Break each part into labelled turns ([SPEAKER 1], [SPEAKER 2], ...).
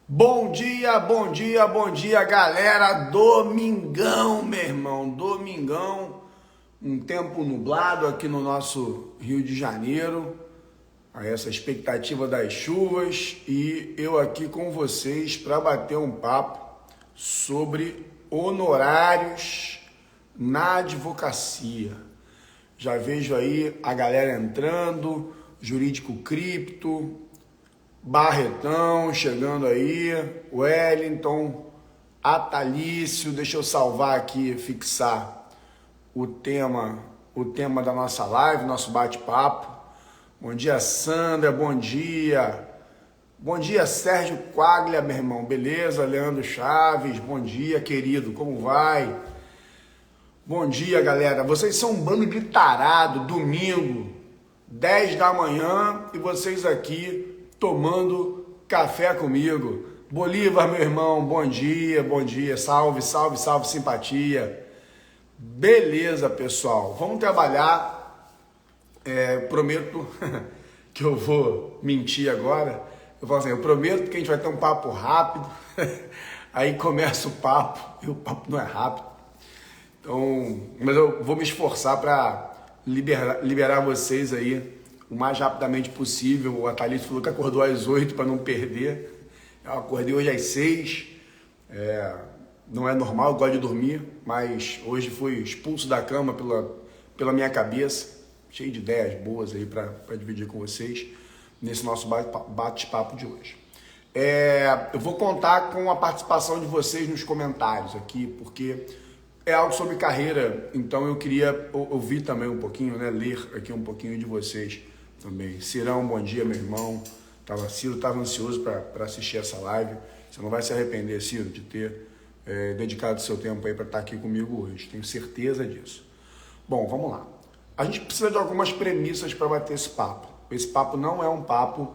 [SPEAKER 1] Bom dia, bom dia, bom dia, galera. Domingão, meu irmão, domingão. Um tempo nublado aqui no nosso Rio de Janeiro. A essa expectativa das chuvas e eu aqui com vocês para bater um papo sobre honorários na advocacia. Já vejo aí a galera entrando, Jurídico Cripto, Barretão chegando aí, Wellington, Atalício. Deixa eu salvar aqui, fixar o tema da nossa live, nosso bate-papo. Bom dia, Sandra, bom dia. Bom dia, Sérgio Quaglia, meu irmão, beleza? Leandro Chaves, bom dia, querido, como vai? Bom dia, galera. Vocês são um bando de tarado, domingo, 10 da manhã, e vocês aqui tomando café comigo. Bolívar, meu irmão, bom dia, salve, salve, salve, simpatia. Beleza, pessoal, vamos trabalhar. Prometo que eu vou mentir agora. Eu falo assim, eu prometo que a gente vai ter um papo rápido. Aí começa o papo, e o papo não é rápido. Então, mas eu vou me esforçar para liberar vocês aí o mais rapidamente possível. O Atalício falou que acordou às 8 para não perder. Eu acordei hoje às 6. Não é normal, eu gosto de dormir, mas hoje fui expulso da cama pela minha cabeça. Cheio de ideias boas aí para dividir com vocês nesse nosso bate-papo de hoje. Eu vou contar com a participação de vocês nos comentários aqui, porque é algo sobre carreira, então eu queria ouvir também um pouquinho, né, ler aqui um pouquinho de vocês também. Cirão, bom dia, meu irmão. Ciro estava ansioso para assistir essa live. Você não vai se arrepender, Ciro, de ter dedicado seu tempo aí para estar aqui comigo hoje. Tenho certeza disso. Bom, vamos lá. A gente precisa de algumas premissas para bater esse papo. Esse papo não é um papo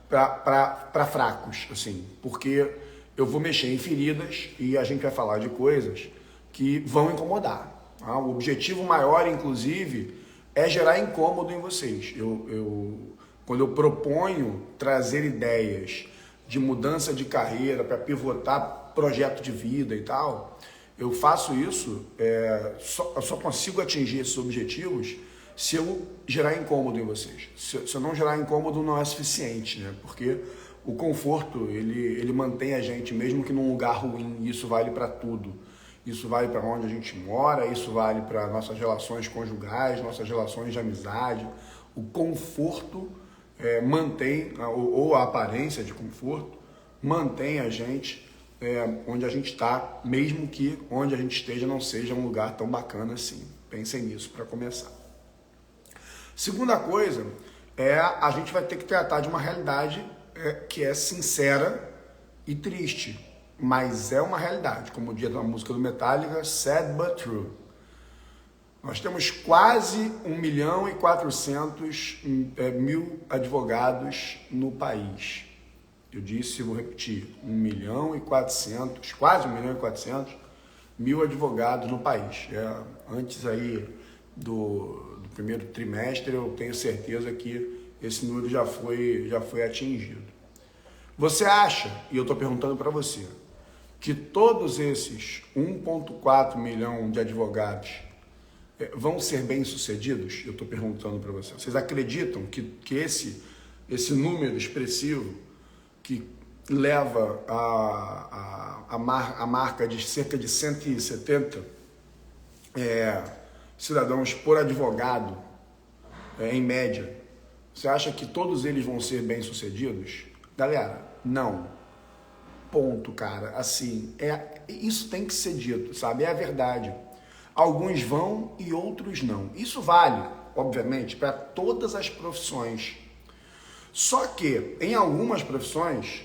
[SPEAKER 1] para fracos, assim, porque eu vou mexer em feridas e a gente vai falar de coisas que vão incomodar. Tá? O objetivo maior, inclusive, é gerar incômodo em vocês. Quando eu proponho trazer ideias de mudança de carreira para pivotar projeto de vida e tal, eu faço isso, eu só consigo atingir esses objetivos se eu gerar incômodo em vocês. Se eu não gerar incômodo, não é suficiente, né? Porque o conforto, ele mantém a gente, mesmo que num lugar ruim. Isso vale para tudo. Isso vale para onde a gente mora, isso vale para nossas relações conjugais, nossas relações de amizade. O conforto mantém, ou a aparência de conforto, mantém a gente onde a gente está, mesmo que onde a gente esteja não seja um lugar tão bacana assim. Pensem nisso para começar. Segunda coisa, a gente vai ter que tratar de uma realidade que é sincera e triste, mas é uma realidade, como diz a música do Metallica, sad but true. Nós temos quase 1.400.000 advogados no país. Eu disse, vou repetir, 1.400.000, quase 1.400.000 advogados no país. Antes aí do primeiro trimestre, eu tenho certeza que esse número já foi atingido. Você acha, e eu estou perguntando para você, que todos esses 1,4 milhão de advogados vão ser bem-sucedidos? Eu estou perguntando para você. Vocês acreditam que esse número expressivo, que leva a marca de cerca de 170 cidadãos por advogado, em média, você acha que todos eles vão ser bem-sucedidos? Galera, não. Ponto, cara. Assim, isso tem que ser dito, sabe? É a verdade. Alguns vão e outros não. Isso vale, obviamente, para todas as profissões. Só que, em algumas profissões,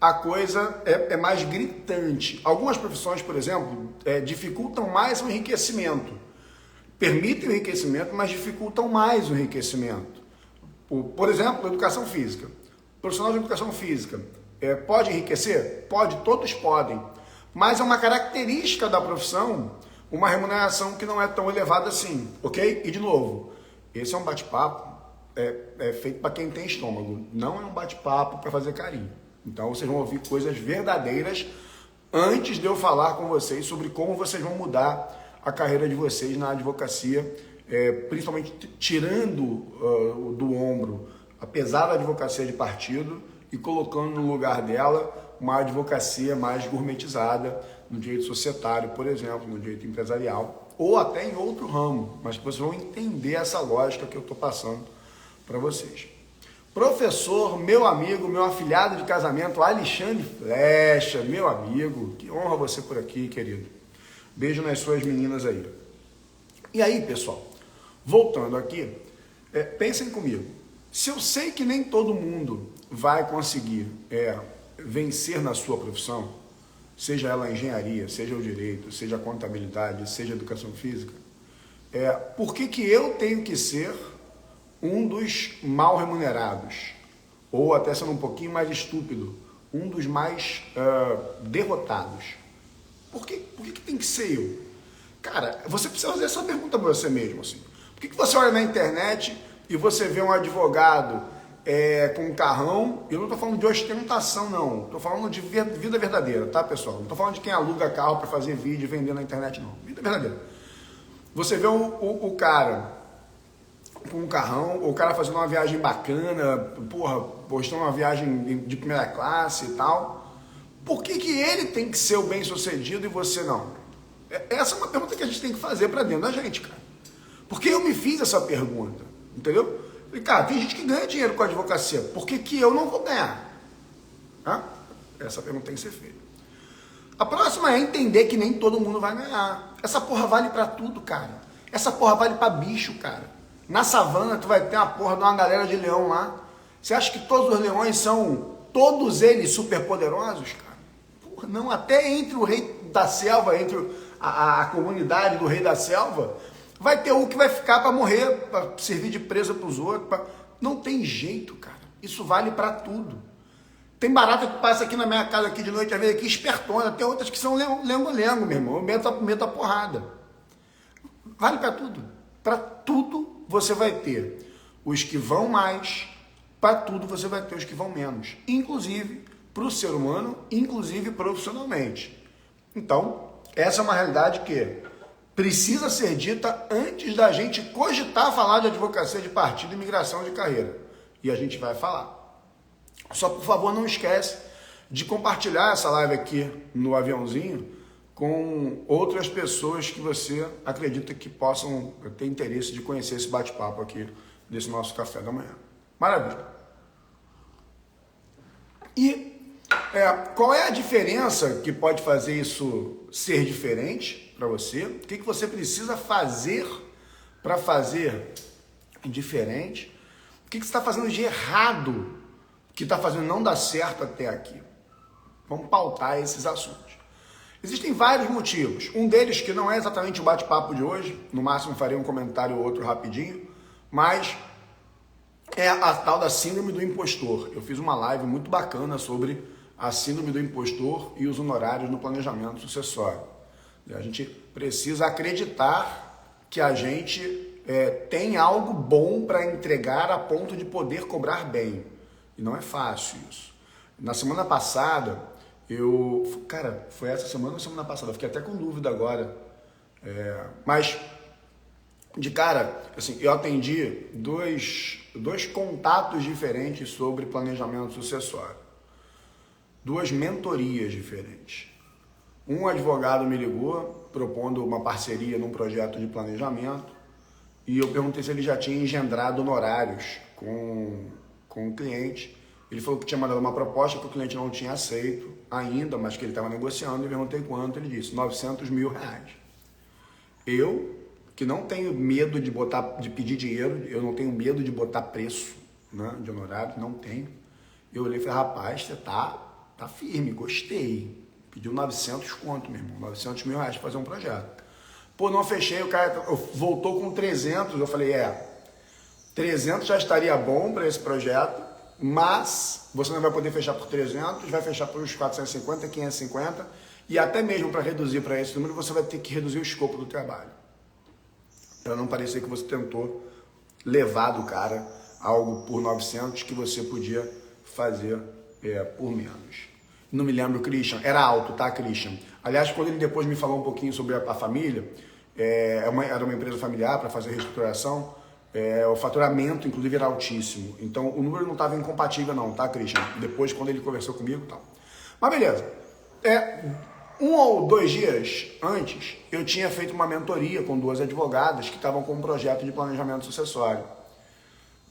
[SPEAKER 1] a coisa é mais gritante. Algumas profissões, por exemplo, dificultam mais o enriquecimento. Permitem o enriquecimento, mas dificultam mais o enriquecimento. Por exemplo, educação física. O profissional de educação física pode enriquecer? Pode, todos podem. Mas é uma característica da profissão uma remuneração que não é tão elevada assim, ok? E de novo, esse é um bate-papo feito para quem tem estômago, não é um bate-papo para fazer carinho, Então vocês vão ouvir coisas verdadeiras antes de eu falar com vocês sobre como vocês vão mudar a carreira de vocês na advocacia, principalmente tirando do ombro a pesada advocacia de partido e colocando no lugar dela uma advocacia mais gourmetizada no direito societário, por exemplo, no direito empresarial, ou até em outro ramo, mas que vocês vão entender essa lógica que eu estou passando para vocês. Professor, meu amigo, meu afilhado de casamento, Alexandre Flecha, meu amigo, que honra você por aqui, querido. Beijo nas suas meninas aí. E aí, pessoal, voltando aqui, pensem comigo. Se eu sei que nem todo mundo vai conseguir vencer na sua profissão, seja ela a engenharia, seja o direito, seja a contabilidade, seja a educação física, por que eu tenho que ser um dos mal remunerados? Ou até sendo um pouquinho mais estúpido, um dos mais derrotados? Por que tem que ser eu? Cara, você precisa fazer essa pergunta para você mesmo. Assim. Por que você olha na internet e você vê um advogado com um carrão? Eu não estou falando de ostentação, não. Estou falando de vida verdadeira, tá, pessoal? Não estou falando de quem aluga carro para fazer vídeo e vender na internet, não. Vida verdadeira. Você vê o cara com um carrão, ou o cara fazendo uma viagem bacana, postando uma viagem de primeira classe e tal. Por que ele tem que ser o bem-sucedido e você não? Essa é uma pergunta que a gente tem que fazer para dentro da gente, cara. Porque eu me fiz essa pergunta, entendeu? E, cara, tem gente que ganha dinheiro com a advocacia. Por que eu não vou ganhar? Essa pergunta tem que ser feita. A próxima é entender que nem todo mundo vai ganhar. Essa porra vale pra tudo, cara. Essa porra vale pra bicho, cara. Na savana tu vai ter uma porra de uma galera de leão lá. Você acha que todos os leões são, todos eles super poderosos, cara? Porra, não, até entre o rei da selva, entre a comunidade do rei da selva, vai ter um que vai ficar para morrer, para servir de presa para os outros. Não tem jeito, cara. Isso vale para tudo. Tem barata que passa aqui na minha casa aqui de noite, às vezes aqui espertona. Tem outras que são lengo-lengo, meu irmão. Eu meto a porrada. Vale para tudo. Para tudo você vai ter os que vão mais, para tudo você vai ter os que vão menos. Inclusive para o ser humano, inclusive profissionalmente. Então, essa é uma realidade que precisa ser dita antes da gente cogitar falar de advocacia de partido e migração de carreira. E a gente vai falar. Só, por favor, não esquece de compartilhar essa live aqui no aviãozinho com outras pessoas que você acredita que possam ter interesse de conhecer esse bate-papo aqui desse nosso café da manhã. Maravilha. E qual é a diferença que pode fazer isso ser diferente para você? O que você precisa fazer para fazer diferente? O que você está fazendo de errado que está fazendo não dar certo até aqui? Vamos pautar esses assuntos. Existem vários motivos. Um deles que não é exatamente o bate-papo de hoje, no máximo farei um comentário ou outro rapidinho, mas é a tal da síndrome do impostor. Eu fiz uma live muito bacana sobre a síndrome do impostor e os honorários no planejamento sucessório. A gente precisa acreditar que a gente tem algo bom para entregar a ponto de poder cobrar bem. E não é fácil isso. Na semana passada, foi essa semana ou semana passada? Eu fiquei até com dúvida agora. Mas, de cara, assim, eu atendi dois contatos diferentes sobre planejamento sucessório. Duas mentorias diferentes. Um advogado me ligou propondo uma parceria num projeto de planejamento e eu perguntei se ele já tinha engendrado honorários com o cliente. Ele falou que tinha mandado uma proposta que o cliente não tinha aceito ainda, mas que ele estava negociando. E perguntei quanto, ele disse R$900 mil. Eu, que não tenho medo de pedir dinheiro, eu não tenho medo de botar preço, né, de honorário, não tenho. Eu olhei e falei, rapaz, você tá firme, gostei. Pediu 900 conto, meu irmão, R$900 mil para fazer um projeto. Pô, não fechei, o cara voltou com 300, eu falei, 300 já estaria bom para esse projeto, mas você não vai poder fechar por 300, vai fechar por uns 450, 550, e até mesmo para reduzir para esse número, você vai ter que reduzir o escopo do trabalho. Para não parecer que você tentou levar do cara algo por 900 que você podia fazer por menos. Não me lembro, Christian, era alto, tá, Christian? Aliás, quando ele depois me falou um pouquinho sobre a família, era uma empresa familiar para fazer reestruturação, o faturamento, inclusive, era altíssimo. Então, o número não estava incompatível não, tá, Christian? Depois, quando ele conversou comigo e tal. Mas beleza. 1 ou 2 dias antes, eu tinha feito uma mentoria com 2 advogadas que estavam com um projeto de planejamento sucessório.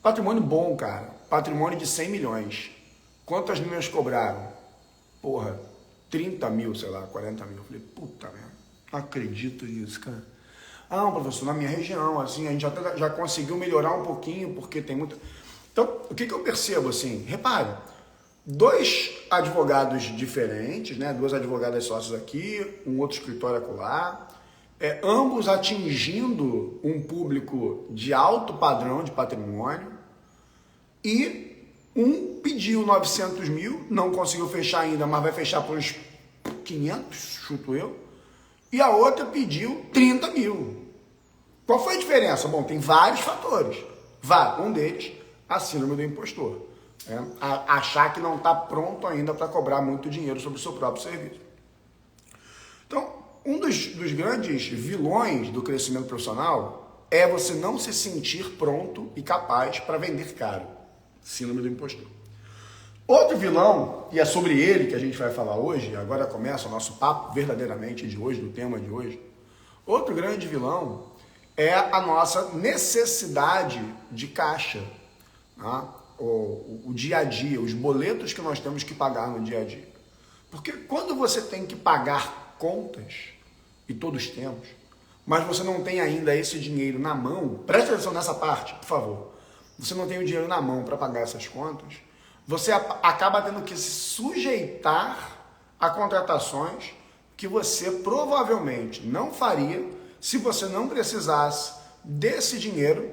[SPEAKER 1] Patrimônio bom, cara. Patrimônio de 100 milhões. Quantas meninas cobraram? Porra, 30 mil, sei lá, 40 mil. Eu falei, puta merda, não acredito nisso, cara. Ah, não, professor, na minha região, assim, a gente até já conseguiu melhorar um pouquinho, porque tem muita... Então, o que eu percebo, assim? Repare, 2 advogados diferentes, né? 2 advogadas sócias aqui, um outro escritório acolá, ambos atingindo um público de alto padrão de patrimônio, e um pediu 900 mil, não conseguiu fechar ainda, mas vai fechar por uns 500, chuto eu, e a outra pediu 30 mil. Qual foi a diferença? Bom, tem vários fatores. Um deles, a síndrome do impostor. Achar que não está pronto ainda para cobrar muito dinheiro sobre o seu próprio serviço. Então, um dos grandes vilões do crescimento profissional é você não se sentir pronto e capaz para vender caro. Síndrome do impostor. Outro vilão, e é sobre ele que a gente vai falar hoje, agora começa o nosso papo verdadeiramente de hoje, do tema de hoje. Outro grande vilão é a nossa necessidade de caixa, tá? O dia a dia, os boletos que nós temos que pagar no dia a dia. Porque quando você tem que pagar contas, e todos temos, mas você não tem ainda esse dinheiro na mão, preste atenção nessa parte, por favor. Você não tem o dinheiro na mão para pagar essas contas, você acaba tendo que se sujeitar a contratações que você provavelmente não faria se você não precisasse desse dinheiro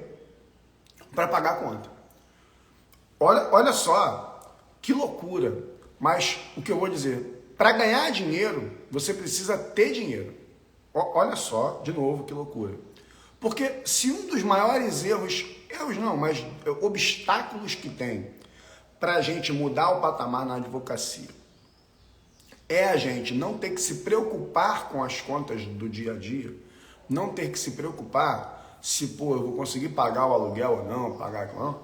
[SPEAKER 1] para pagar a conta. Olha só, que loucura. Mas o que eu vou dizer, para ganhar dinheiro, você precisa ter dinheiro. Olha só, de novo, que loucura. Porque se um dos maiores obstáculos que tem para a gente mudar o patamar na advocacia é a gente não ter que se preocupar com as contas do dia a dia, não ter que se preocupar se, eu vou conseguir pagar o aluguel ou não, pagar ou não.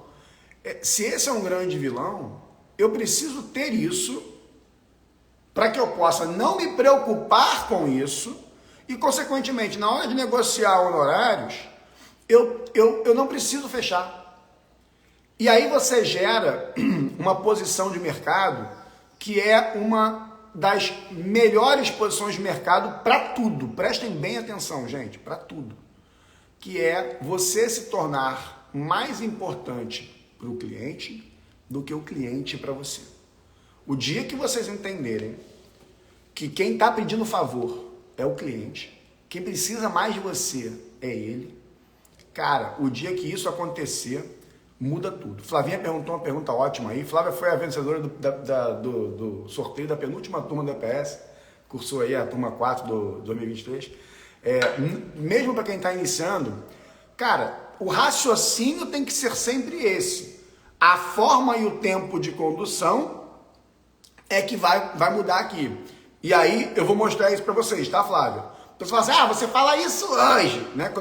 [SPEAKER 1] Se esse é um grande vilão, eu preciso ter isso para que eu possa não me preocupar com isso e, consequentemente, na hora de negociar honorários, eu não preciso fechar. E aí você gera uma posição de mercado que é uma das melhores posições de mercado para tudo. Prestem bem atenção, gente, para tudo. Que é você se tornar mais importante para o cliente do que o cliente para você. O dia que vocês entenderem que quem está pedindo favor é o cliente, quem precisa mais de você é ele, cara, o dia que isso acontecer, muda tudo. Flavinha perguntou uma pergunta ótima aí. Flávia foi a vencedora do sorteio da penúltima turma do EPS, cursou aí a turma 4 do 2023. Mesmo para quem está iniciando, cara, o raciocínio tem que ser sempre esse. A forma e o tempo de condução é que vai mudar aqui. E aí eu vou mostrar isso para vocês, tá, Flávia? Então você fala assim, você fala isso hoje, né?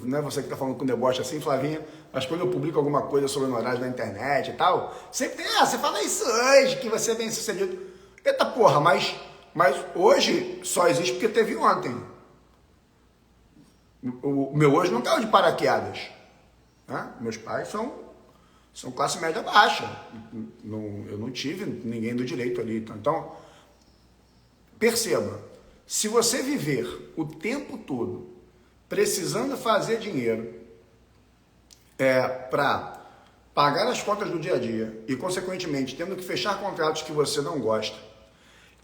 [SPEAKER 1] Né, você que está falando com deboche assim, Flavinha, mas quando eu publico alguma coisa sobre honorários na internet e tal, sempre tem, você fala isso hoje, que você é bem sucedido. Eita porra, mas hoje só existe porque teve ontem. O meu hoje não caiu de paraquedas. Né? Meus pais são classe média baixa. Eu não tive ninguém do direito ali. Então, perceba, se você viver o tempo todo precisando fazer dinheiro para pagar as contas do dia a dia e, consequentemente, tendo que fechar contratos que você não gosta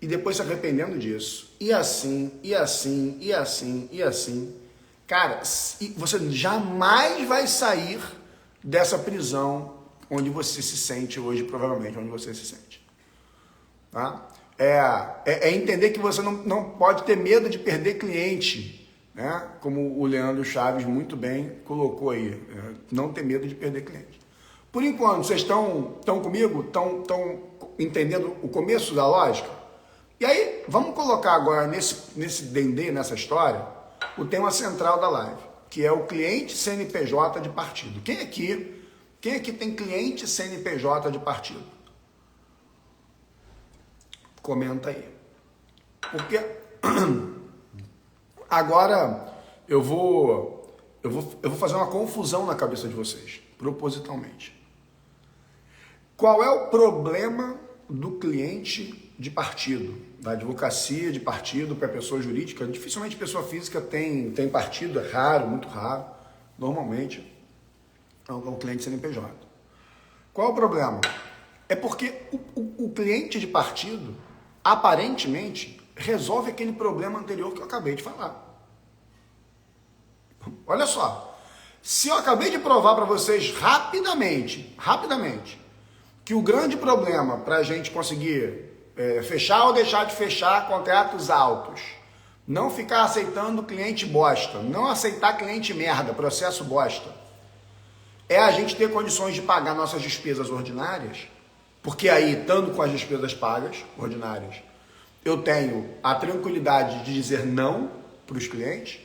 [SPEAKER 1] e depois se arrependendo disso, e assim, cara, você jamais vai sair dessa prisão onde você se sente hoje, provavelmente, onde você se sente. Tá? É entender que você não pode ter medo de perder cliente, né? Como o Leandro Chaves muito bem colocou aí, não ter medo de perder cliente. Por enquanto, vocês estão comigo? Estão entendendo o começo da lógica? E aí, vamos colocar agora nesse dendê, nessa história, o tema central da live, que é o cliente CNPJ de partido. Quem aqui tem cliente CNPJ de partido? Comenta aí. Porque agora eu vou fazer uma confusão na cabeça de vocês, propositalmente. Qual é o problema do cliente de partido, da advocacia de partido para pessoa jurídica? Dificilmente pessoa física tem partido, é raro, muito raro. Normalmente é um cliente CNPJ. Qual é o problema? É porque o cliente de partido, aparentemente, resolve aquele problema anterior que eu acabei de falar. Olha só, se eu acabei de provar para vocês rapidamente, que o grande problema para a gente conseguir fechar ou deixar de fechar contratos altos, não ficar aceitando cliente bosta, não aceitar cliente merda, processo bosta, é a gente ter condições de pagar nossas despesas ordinárias, porque aí, estando com as despesas pagas, ordinárias, eu tenho a tranquilidade de dizer não para os clientes.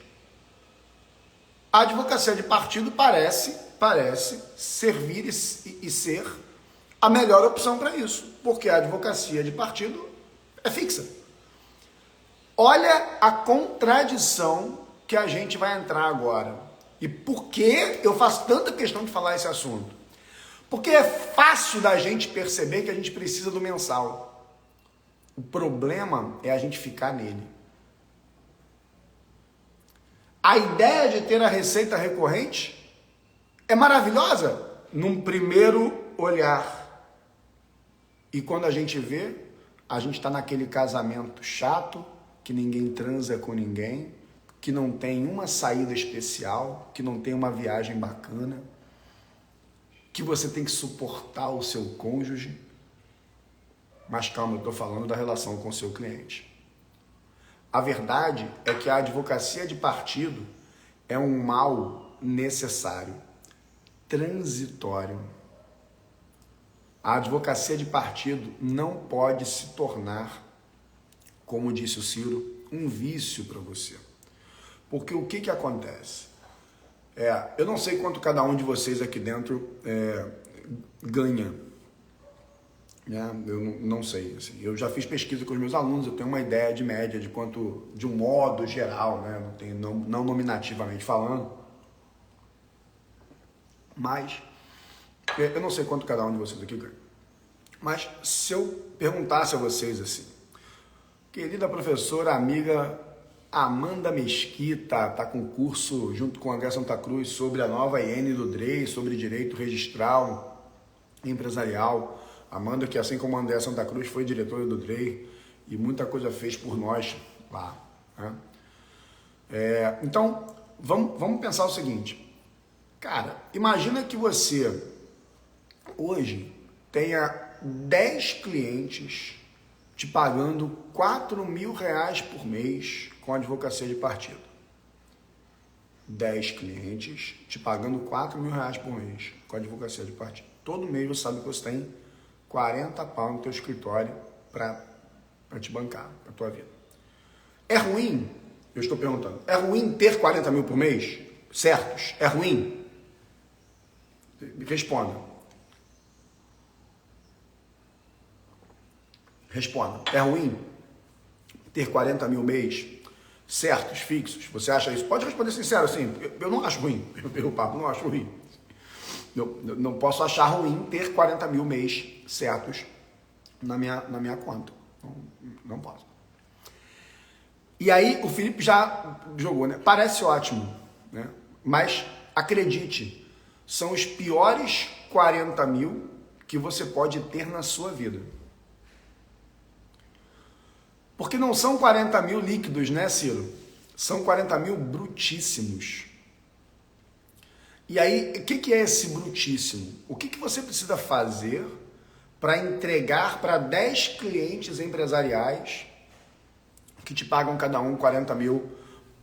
[SPEAKER 1] A advocacia de partido parece servir e ser a melhor opção para isso, porque a advocacia de partido é fixa. Olha a contradição que a gente vai entrar agora. E por que eu faço tanta questão de falar esse assunto? Porque é fácil da gente perceber que a gente precisa do mensal. O problema é a gente ficar nele. A ideia de ter a receita recorrente é maravilhosa num primeiro olhar. E quando a gente vê, a gente está naquele casamento chato, que ninguém transa com ninguém, que não tem uma saída especial, que não tem uma viagem bacana, que você tem que suportar o seu cônjuge. Mas calma, eu estou falando da relação com o seu cliente. A verdade é que a advocacia de partido é um mal necessário, transitório. A advocacia de partido não pode se tornar, como disse o Ciro, um vício para você. Porque o que acontece? Eu não sei quanto cada um de vocês aqui dentro ganha. Eu não sei. Assim, eu já fiz pesquisa com os meus alunos, eu tenho uma ideia de média de quanto, de um modo geral, né? Não nominativamente falando. Mas eu não sei quanto cada um de vocês aqui ganha. Mas se eu perguntasse a vocês assim, querida professora, amiga Amanda Mesquita, está com curso junto com a André Santa Cruz sobre a nova IN do DREI, sobre direito registral empresarial. Amanda, que assim como a André Santa Cruz foi diretora do DREI e muita coisa fez por nós lá. Né? Então, vamos pensar o seguinte. Cara, imagina que você hoje tenha 10 clientes te pagando R$4.000 por mês com a advocacia de partido. 10 clientes te pagando R$4.000 por mês com a advocacia de partido. Todo mês você sabe que você tem 40 pau no teu escritório para te bancar, para tua vida. É ruim? Eu estou perguntando. É ruim ter 40 mil por mês? Certos? É ruim? Responda. Responda. É ruim ter 40 mil mês certos, fixos? Você acha isso? Pode responder sincero assim. Eu não acho ruim. Eu não acho ruim. Eu não posso achar ruim ter 40 mil mês certos na minha conta. Não posso. E aí o Felipe já jogou, né? Parece ótimo, né? Mas acredite, são os piores 40 mil que você pode ter na sua vida. Porque não são 40 mil líquidos, né, Ciro? São 40 mil brutíssimos. E aí, o que é esse brutíssimo? O que você precisa fazer para entregar para 10 clientes empresariais que te pagam cada um 40 mil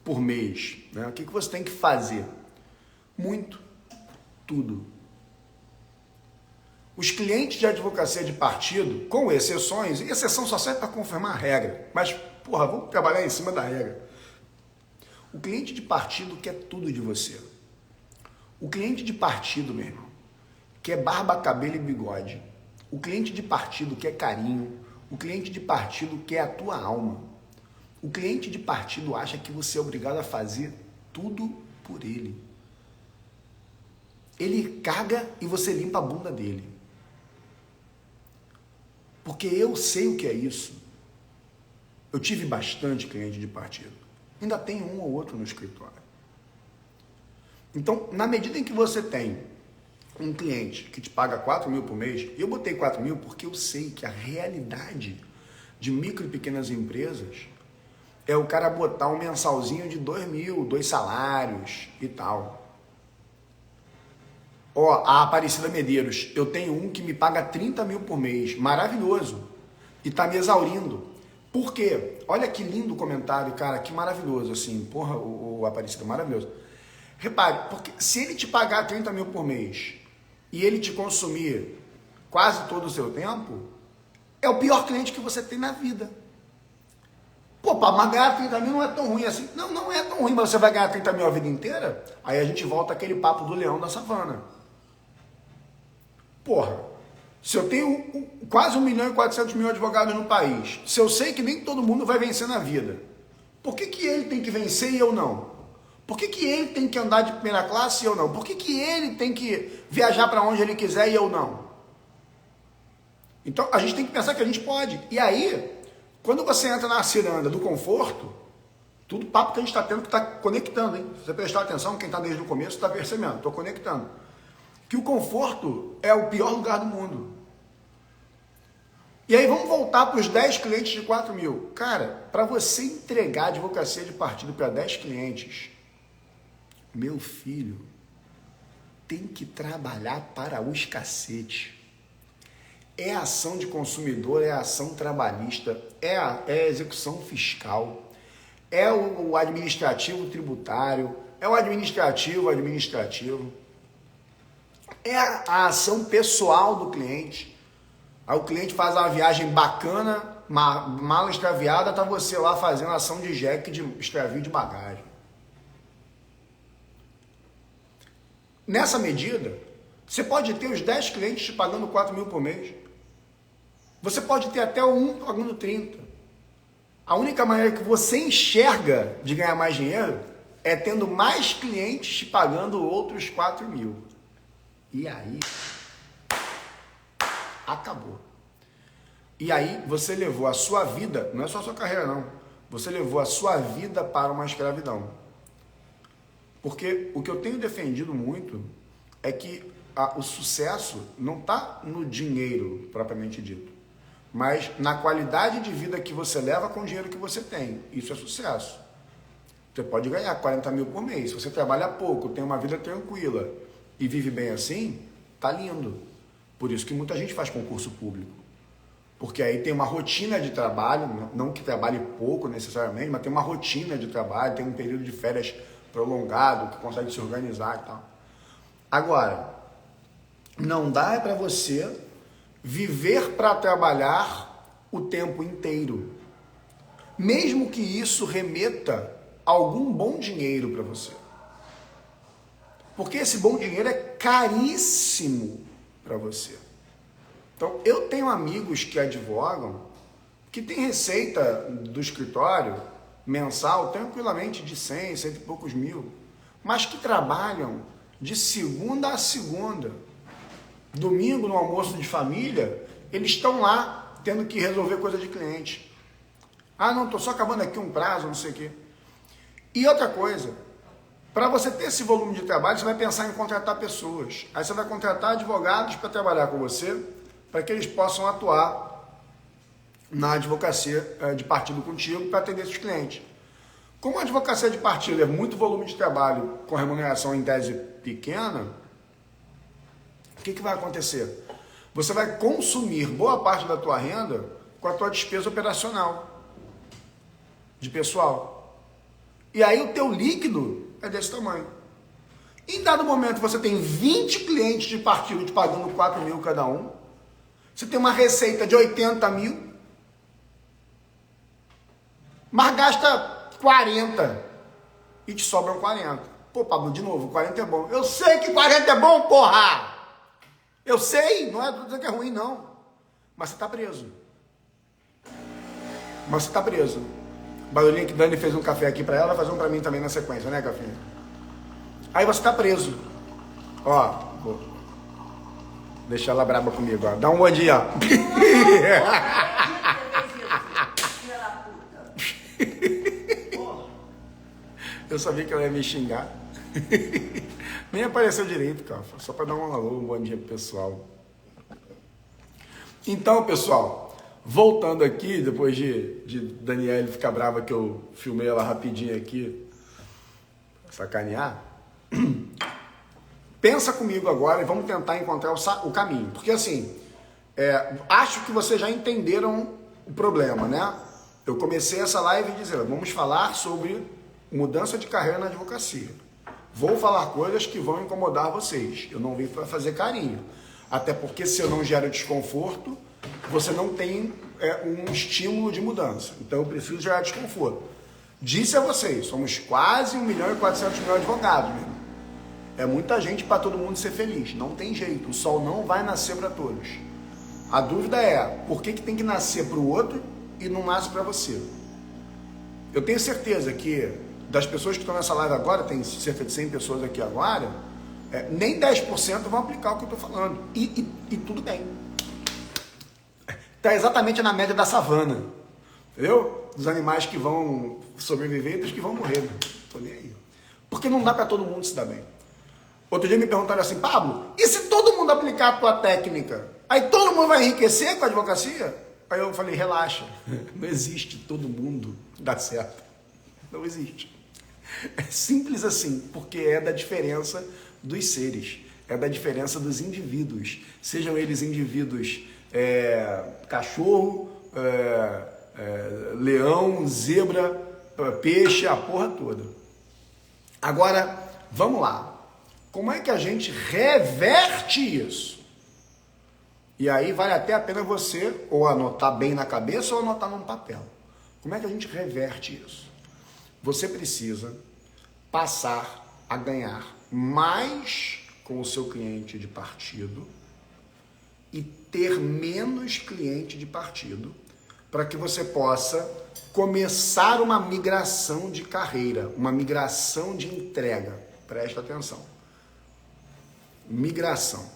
[SPEAKER 1] por mês? Né? O que você tem que fazer? Muito. Tudo. Os clientes de advocacia de partido, com exceções, e exceção só serve para confirmar a regra, mas, porra, vamos trabalhar em cima da regra. O cliente de partido quer tudo de você. O cliente de partido, meu irmão, quer barba, cabelo e bigode. O cliente de partido quer carinho. O cliente de partido quer a tua alma. O cliente de partido acha que você é obrigado a fazer tudo por ele. Ele caga e você limpa a bunda dele. Porque eu sei o que é isso. Eu tive bastante cliente de partido. Ainda tem um ou outro no escritório. Então, na medida em que você tem um cliente que te paga 4 mil por mês, eu botei 4 mil porque eu sei que a realidade de micro e pequenas empresas é o cara botar um mensalzinho de 2 mil, 2 salários e tal. Ó, a Aparecida Medeiros, eu tenho um que me paga 30 mil por mês, maravilhoso, e tá me exaurindo. Por quê? Olha que lindo comentário, cara, que maravilhoso, assim, porra, o Aparecida, maravilhoso. Repare, porque se ele te pagar 30 mil por mês e ele te consumir quase todo o seu tempo, é o pior cliente que você tem na vida. Pô, para ganhar 30 mil não é tão ruim assim. Não, não é tão ruim, mas você vai ganhar 30 mil a vida inteira? Aí a gente volta àquele papo do leão da savana. Porra, se eu tenho quase 1 milhão e 400 mil advogados no país, se eu sei que nem todo mundo vai vencer na vida, por que que ele tem que vencer e eu não? Por que que ele tem que andar de primeira classe e eu não? Por que que ele tem que viajar para onde ele quiser e eu não? Então, a gente tem que pensar que a gente pode. E aí, quando você entra na ciranda do conforto, tudo papo que a gente está tendo que está conectando, hein? Se você prestar atenção, quem está desde o começo está percebendo, estou conectando. Que o conforto é o pior lugar do mundo. E aí vamos voltar para os 10 clientes de 4 mil. Cara, para você entregar advocacia de partido para 10 clientes, meu filho, tem que trabalhar para os cacetes. É ação de consumidor, é ação trabalhista, é a execução fiscal, é o administrativo tributário, é o administrativo, é a ação pessoal do cliente. Aí o cliente faz uma viagem bacana, mala extraviada, tá você lá fazendo ação de jeque de extravio de bagagem. Nessa medida, você pode ter os 10 clientes te pagando 4 mil por mês. Você pode ter até um pagando 30. A única maneira que você enxerga de ganhar mais dinheiro é tendo mais clientes te pagando outros 4 mil. E aí, acabou. E aí você levou a sua vida, não é só a sua carreira não, você levou a sua vida para uma escravidão. Porque o que eu tenho defendido muito é que o sucesso não está no dinheiro propriamente dito, mas na qualidade de vida que você leva com o dinheiro que você tem. Isso é sucesso. Você pode ganhar 40 mil por mês. Se você trabalha pouco, tem uma vida tranquila e vive bem assim, tá lindo. Por isso que muita gente faz concurso público. Porque aí tem uma rotina de trabalho, não que trabalhe pouco necessariamente, mas tem uma rotina de trabalho, tem um período de férias prolongado, que consegue se organizar e tal. Agora, não dá para você viver para trabalhar o tempo inteiro. Mesmo que isso remeta algum bom dinheiro para você. Porque esse bom dinheiro é caríssimo para você. Então, eu tenho amigos que advogam, que tem receita do escritório mensal tranquilamente de 100, 100 e poucos mil, mas que trabalham de segunda a segunda. Domingo, no almoço de família, eles estão lá tendo que resolver coisa de cliente. Ah, não, estou só acabando aqui um prazo, não sei o quê. E outra coisa, para você ter esse volume de trabalho, você vai pensar em contratar pessoas. Aí você vai contratar advogados para trabalhar com você, para que eles possam atuar na advocacia de partido contigo para atender esses clientes. Como a advocacia de partido é muito volume de trabalho com remuneração em tese pequena, o que vai acontecer? Você vai consumir boa parte da tua renda com a tua despesa operacional de pessoal. E aí o teu líquido é desse tamanho. Em dado momento você tem 20 clientes de partido te pagando 4 mil cada um. Você tem uma receita de 80 mil, mas gasta 40 e te sobram 40. Pô, Pablo, de novo, 40 é bom. Eu sei que 40 é bom, porra! Eu sei, não é tudo que é ruim, não. Mas você tá preso. Mas você tá preso. Barulhinho que Dani fez um café aqui pra ela, vai fazer um pra mim também na sequência, né, Café? Aí você tá preso. Ó, vou deixar ela braba comigo, ó. Dá um bom dia, ó. Eu sabia que ela ia me xingar. Nem apareceu direito, cara. Só para dar um alô, um bom dia pro pessoal. Então, pessoal, voltando aqui, depois de Daniele ficar brava que eu filmei ela rapidinho aqui, sacanear, pensa comigo agora e vamos tentar encontrar o caminho. Porque assim, acho que vocês já entenderam o problema, né? Eu comecei essa live dizendo, vamos falar sobre mudança de carreira na advocacia. Vou falar coisas que vão incomodar vocês. Eu não vim para fazer carinho. Até porque se eu não gero desconforto, você não tem um estímulo de mudança. Então eu preciso gerar desconforto. Disse a vocês, somos quase 1.400.000 advogados, mesmo. É muita gente para todo mundo ser feliz. Não tem jeito. O sol não vai nascer para todos. A dúvida é, por que tem que nascer para o outro e não nasce para você? Eu tenho certeza que das pessoas que estão nessa live agora, tem cerca de 100 pessoas aqui agora, nem 10% vão aplicar o que eu estou falando. E tudo bem. Está exatamente na média da savana. Entendeu? Dos animais que vão sobreviver e dos que vão morrer. Tô nem aí. Porque não dá para todo mundo se dar bem. Outro dia me perguntaram assim, Pablo, e se todo mundo aplicar a tua técnica? Aí todo mundo vai enriquecer com a advocacia? Aí eu falei, relaxa. Não existe todo mundo dar certo. Não existe. É simples assim, porque é da diferença dos seres, é da diferença dos indivíduos, sejam eles indivíduos cachorro, leão, zebra, peixe, a porra toda. Agora, vamos lá. Como é que a gente reverte isso? E aí vale até a pena você ou anotar bem na cabeça ou anotar num papel. Como é que a gente reverte isso? Você precisa passar a ganhar mais com o seu cliente de partido e ter menos cliente de partido para que você possa começar uma migração de carreira, uma migração de entrega. Presta atenção. Migração.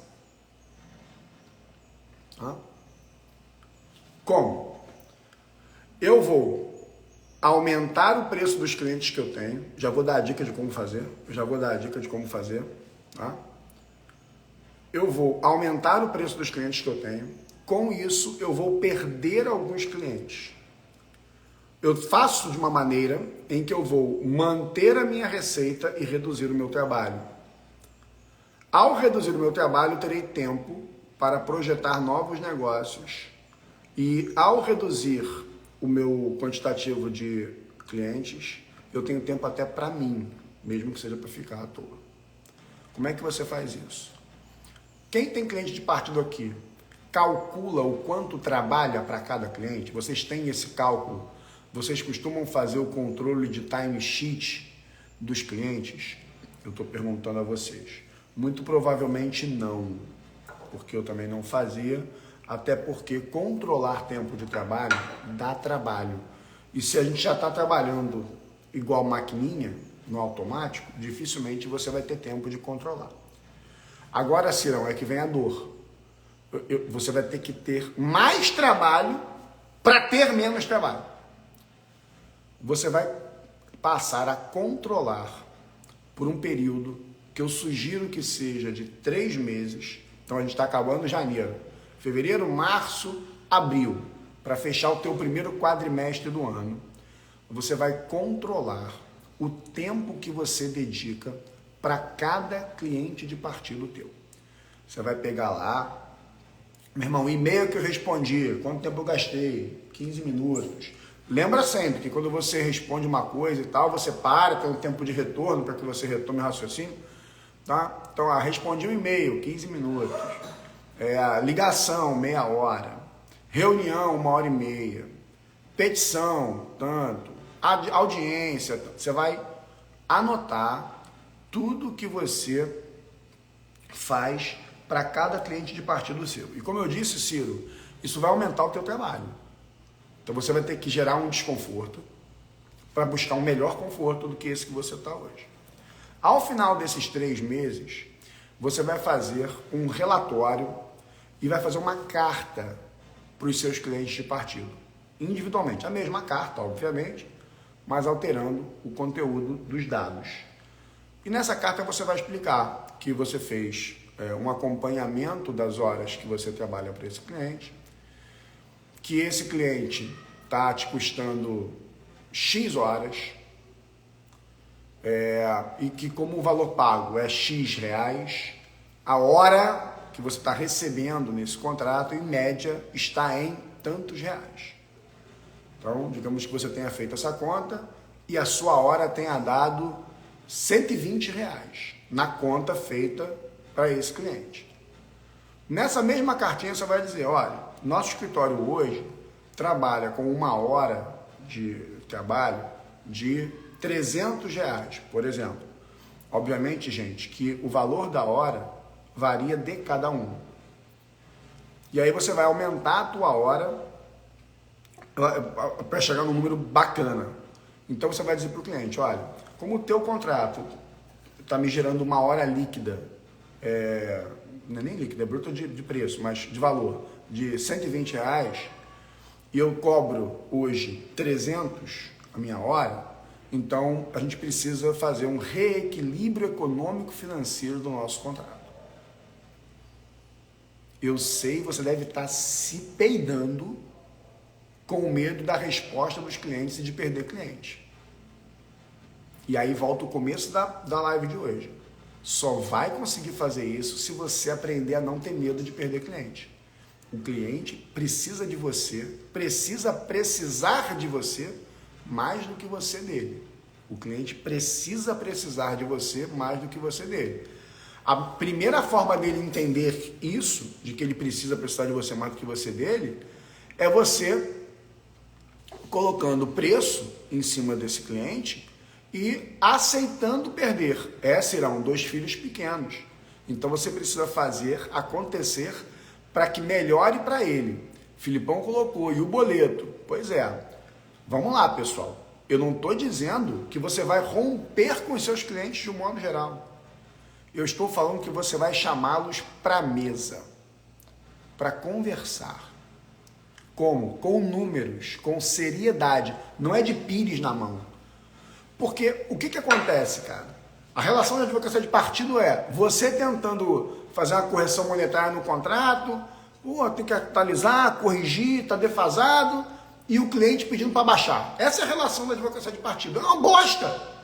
[SPEAKER 1] Como? Eu vou aumentar o preço dos clientes que eu tenho. Já vou dar a dica de como fazer. Tá? Eu vou aumentar o preço dos clientes que eu tenho. Com isso, eu vou perder alguns clientes. Eu faço de uma maneira em que eu vou manter a minha receita e reduzir o meu trabalho. Ao reduzir o meu trabalho, eu terei tempo para projetar novos negócios. E ao reduzir o meu quantitativo de clientes, eu tenho tempo até para mim, mesmo que seja para ficar à toa. Como é que você faz isso? Quem tem cliente de partido aqui, calcula o quanto trabalha para cada cliente? Vocês têm esse cálculo? Vocês costumam fazer o controle de time sheet dos clientes? Eu estou perguntando a vocês. Muito provavelmente não, porque eu também não fazia, até porque controlar tempo de trabalho dá trabalho. E se a gente já está trabalhando igual maquininha, no automático, dificilmente você vai ter tempo de controlar. Agora, Cirão, é que vem a dor. Você vai ter que ter mais trabalho para ter menos trabalho. Você vai passar a controlar por um período que eu sugiro que seja de 3 meses. Então a gente está acabando janeiro. Fevereiro, março, abril. Para fechar o teu primeiro quadrimestre do ano. Você vai controlar o tempo que você dedica para cada cliente de partido teu. Você vai pegar lá, meu irmão, e-mail que eu respondi, quanto tempo eu gastei? 15 minutos. Lembra sempre que quando você responde uma coisa e tal, você para, tem um tempo de retorno para que você retome o raciocínio. tá? Então, respondi um e-mail, 15 minutos. Ligação, meia hora. Reunião, 1h30. Petição, tanto. Audiência, você vai anotar tudo que você faz para cada cliente de partido seu. E como eu disse, Ciro, isso vai aumentar o teu trabalho. Então você vai ter que gerar um desconforto para buscar um melhor conforto do que esse que você está hoje. Ao final desses 3 meses, você vai fazer um relatório e vai fazer uma carta para os seus clientes de partido, individualmente. A mesma carta, obviamente, mas alterando o conteúdo dos dados. E nessa carta você vai explicar que você fez um acompanhamento das horas que você trabalha para esse cliente, que esse cliente está te custando X horas, e que como o valor pago é X reais, a hora que você está recebendo nesse contrato, em média, está em tantos reais. Então, digamos que você tenha feito essa conta e a sua hora tenha dado R$120 na conta feita para esse cliente. Nessa mesma cartinha você vai dizer, olha, nosso escritório hoje trabalha com uma hora de trabalho de R$300, por exemplo. Obviamente, gente, que o valor da hora varia de cada um. E aí você vai aumentar a tua hora para chegar num número bacana. Então você vai dizer para o cliente, olha, como o teu contrato está me gerando uma hora líquida, não é nem líquida, é bruta de preço, mas de valor, de R$120, e eu cobro hoje 300 a minha hora, então a gente precisa fazer um reequilíbrio econômico-financeiro do nosso contrato. Eu sei, você deve estar se peidando com medo da resposta dos clientes e de perder cliente. E aí volta o começo da live de hoje. Só vai conseguir fazer isso se você aprender a não ter medo de perder cliente. O cliente precisa de você, precisar de você mais do que você dele. O cliente precisar de você mais do que você dele. A primeira forma dele entender isso, de que ele precisar de você mais do que você dele, é você colocando preço em cima desse cliente e aceitando perder. Serão 2 filhos pequenos. Então você precisa fazer acontecer para que melhore para ele. Filipão colocou, e o boleto? Pois é. Vamos lá, pessoal. Eu não estou dizendo que você vai romper com os seus clientes de um modo geral. Eu estou falando que você vai chamá-los para a mesa, para conversar. Como? Com números, com seriedade. Não é de pires na mão. Porque o que acontece, cara? A relação de advocacia de partido é você tentando fazer uma correção monetária no contrato, tem que atualizar, corrigir, está defasado, e o cliente pedindo para baixar. Essa é a relação da advocacia de partido. É uma bosta.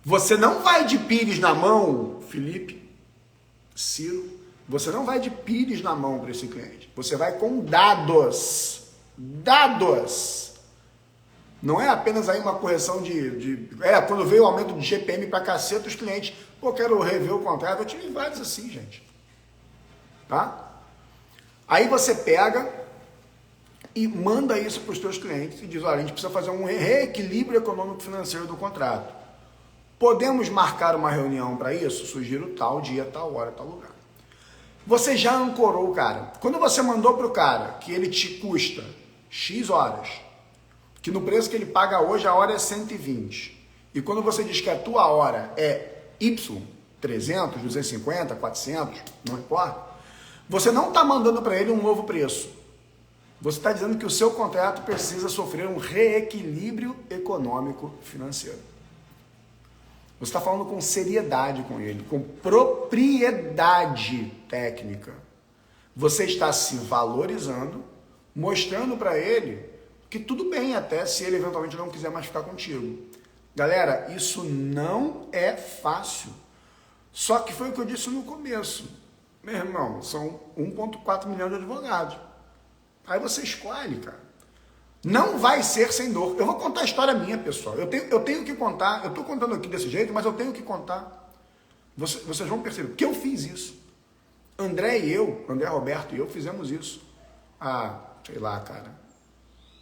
[SPEAKER 1] Você não vai de pires na mão, Felipe, Ciro, você não vai de pires na mão para esse cliente. Você vai com dados. Dados. Não é apenas aí uma correção quando veio o aumento de GPM para caceta, os clientes, quero rever o contrato. Eu tive vários assim, gente. Tá? Aí você pega e manda isso para os seus clientes e diz, olha, a gente precisa fazer um reequilíbrio econômico-financeiro do contrato. Podemos marcar uma reunião para isso? Sugiro tal dia, tal hora, tal lugar. Você já ancorou o cara. Quando você mandou para o cara que ele te custa X horas, que no preço que ele paga hoje a hora é 120, e quando você diz que a tua hora é Y, 300, 250, 400, não importa, você não está mandando para ele um novo preço. Você está dizendo que o seu contrato precisa sofrer um reequilíbrio econômico-financeiro. Você está falando com seriedade com ele, com propriedade técnica. Você está se valorizando, mostrando para ele que tudo bem até se ele eventualmente não quiser mais ficar contigo. Galera, isso não é fácil. Só que foi o que eu disse no começo. Meu irmão, são 1,4 milhão de advogados. Aí você escolhe, cara. Não vai ser sem dor. Eu vou contar a história minha, pessoal. Eu tenho que contar. Eu estou contando aqui desse jeito, mas eu tenho que contar. Vocês vão perceber, porque eu fiz isso. André Roberto e eu fizemos isso há, sei lá, cara,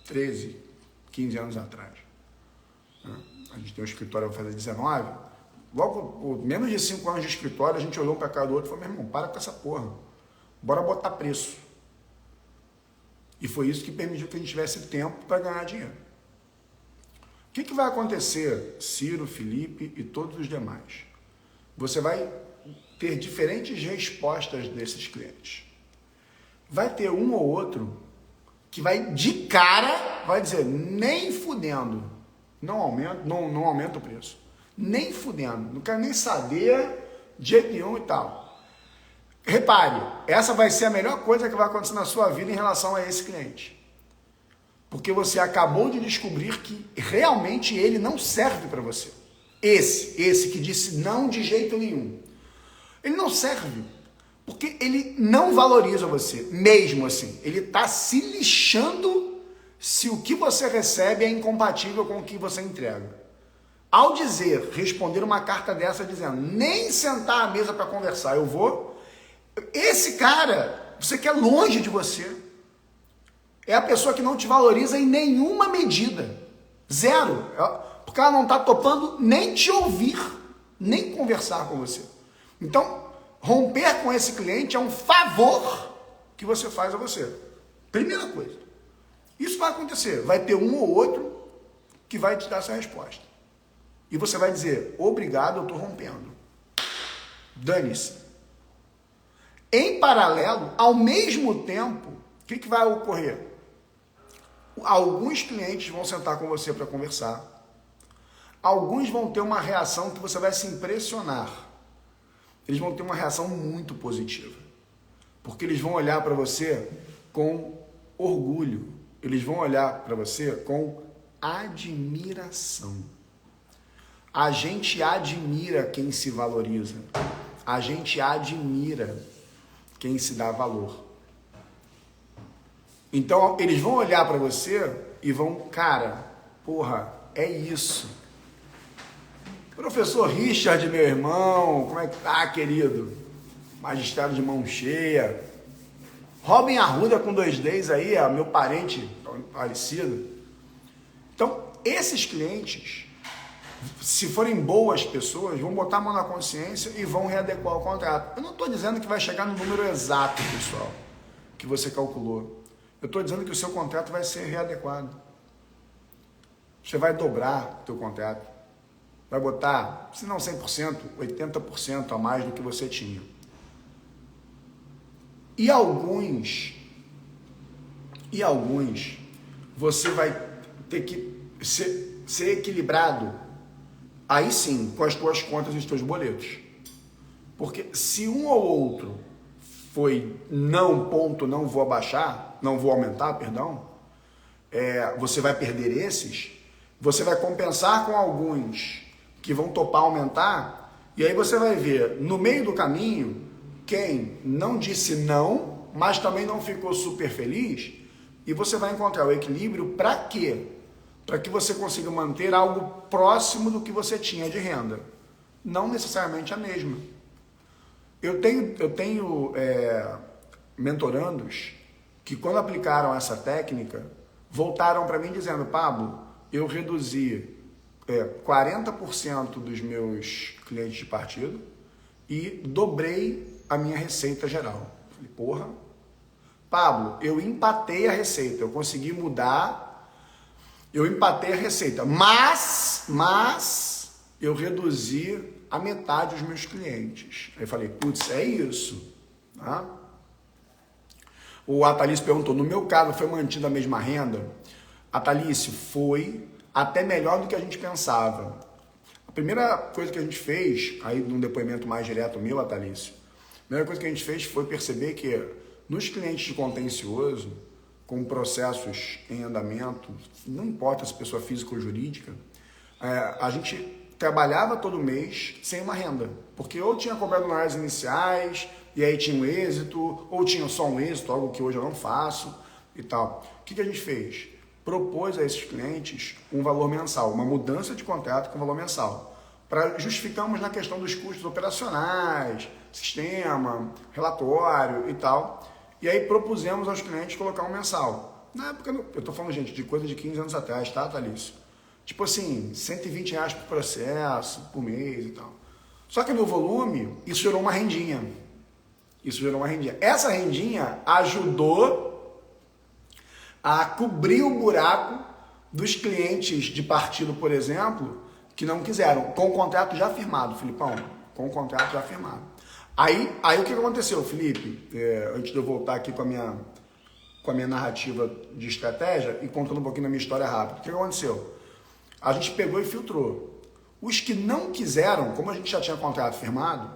[SPEAKER 1] 13, 15 anos atrás. A gente tem um escritório, vai fazer 19. Logo, por menos de 5 anos de escritório, a gente olhou para cada outro e falou, meu irmão, para com essa porra. Bora botar preço. E foi isso que permitiu que a gente tivesse tempo para ganhar dinheiro. O que vai acontecer, Ciro, Felipe e todos os demais? Você vai ter diferentes respostas desses clientes. Vai ter um ou outro que vai de cara, vai dizer, nem fudendo, não aumenta o preço. Nem fudendo, não quero nem saber de jeito nenhum e tal. Repare, essa vai ser a melhor coisa que vai acontecer na sua vida em relação a esse cliente. Porque você acabou de descobrir que realmente ele não serve para você. Esse que disse não de jeito nenhum. Ele não serve. Porque ele não valoriza você, mesmo assim. Ele está se lixando se o que você recebe é incompatível com o que você entrega. Ao responder uma carta dessa dizendo, nem sentar à mesa para conversar, eu vou... Esse cara, você quer longe de você. É a pessoa que não te valoriza em nenhuma medida. Zero. Porque ela não está topando nem te ouvir, nem conversar com você. Então, romper com esse cliente é um favor que você faz a você. Primeira coisa. Isso vai acontecer. Vai ter um ou outro que vai te dar essa resposta. E você vai dizer, obrigado, eu estou rompendo. Dane-se. Em paralelo, ao mesmo tempo, o que vai ocorrer? Alguns clientes vão sentar com você para conversar. Alguns vão ter uma reação que você vai se impressionar. Eles vão ter uma reação muito positiva. Porque eles vão olhar para você com orgulho. Eles vão olhar para você com admiração. A gente admira quem se valoriza. A gente admira quem se dá valor. Então, eles vão olhar para você e vão, cara, porra, é isso. Professor Richard, meu irmão, como é que tá, querido? Magistrado de mão cheia. Robin Arruda com 2 Ds aí, é meu parente falecido. Então, esses clientes, se forem boas pessoas, vão botar a mão na consciência e vão readequar o contrato. Eu não estou dizendo que vai chegar no número exato, pessoal, que você calculou. Eu estou dizendo que o seu contrato vai ser readequado. Você vai dobrar o teu contrato. Vai botar, se não 100%, 80% a mais do que você tinha. E alguns, você vai ter que ser equilibrado, aí sim, com as tuas contas e os teus boletos. Porque se um ou outro foi não vou abaixar, não vou aumentar, perdão, você vai perder esses, você vai compensar com alguns que vão topar aumentar, e aí você vai ver, no meio do caminho, quem não disse não, mas também não ficou super feliz, e você vai encontrar o equilíbrio para quê? Para que você consiga manter algo próximo do que você tinha de renda, não necessariamente a mesma. Eu tenho mentorandos que, quando aplicaram essa técnica, voltaram para mim dizendo, Pablo, eu reduzi 40% dos meus clientes de partido e dobrei a minha receita geral. Falei, porra, Pablo, eu empatei a receita, eu consegui mudar, eu empatei a receita, mas eu reduzi a metade dos meus clientes. Aí eu falei, putz, é isso. Tá? O Atalice perguntou, no meu caso foi mantida a mesma renda? Atalice, foi até melhor do que a gente pensava. A primeira coisa que a gente fez, aí num depoimento mais direto meu, Atalice, a primeira coisa que a gente fez foi perceber que nos clientes de contencioso, com processos em andamento, não importa se pessoa física ou jurídica, a gente trabalhava todo mês sem uma renda, porque ou tinha cobrado honorários iniciais, e aí tinha um êxito, ou tinha só um êxito, algo que hoje eu não faço e tal. O que a gente fez? Propôs a esses clientes um valor mensal, uma mudança de contrato com valor mensal. justificamos na questão dos custos operacionais, sistema, relatório e tal. E aí propusemos aos clientes colocar um mensal. Na época, eu estou falando, gente, de coisa de 15 anos atrás, tá, Thalício? Tipo assim, R$ 120 por processo, por mês e tal. Só que no volume, isso gerou uma rendinha. Essa rendinha ajudou a cobrir o buraco dos clientes de partido, por exemplo, que não quiseram, com o contrato já firmado, Filipão, com o contrato já firmado. Aí o que aconteceu, Felipe, antes de eu voltar aqui com a minha narrativa de estratégia e contando um pouquinho da minha história rápida, o que aconteceu? A gente pegou e filtrou. Os que não quiseram, como a gente já tinha contrato firmado,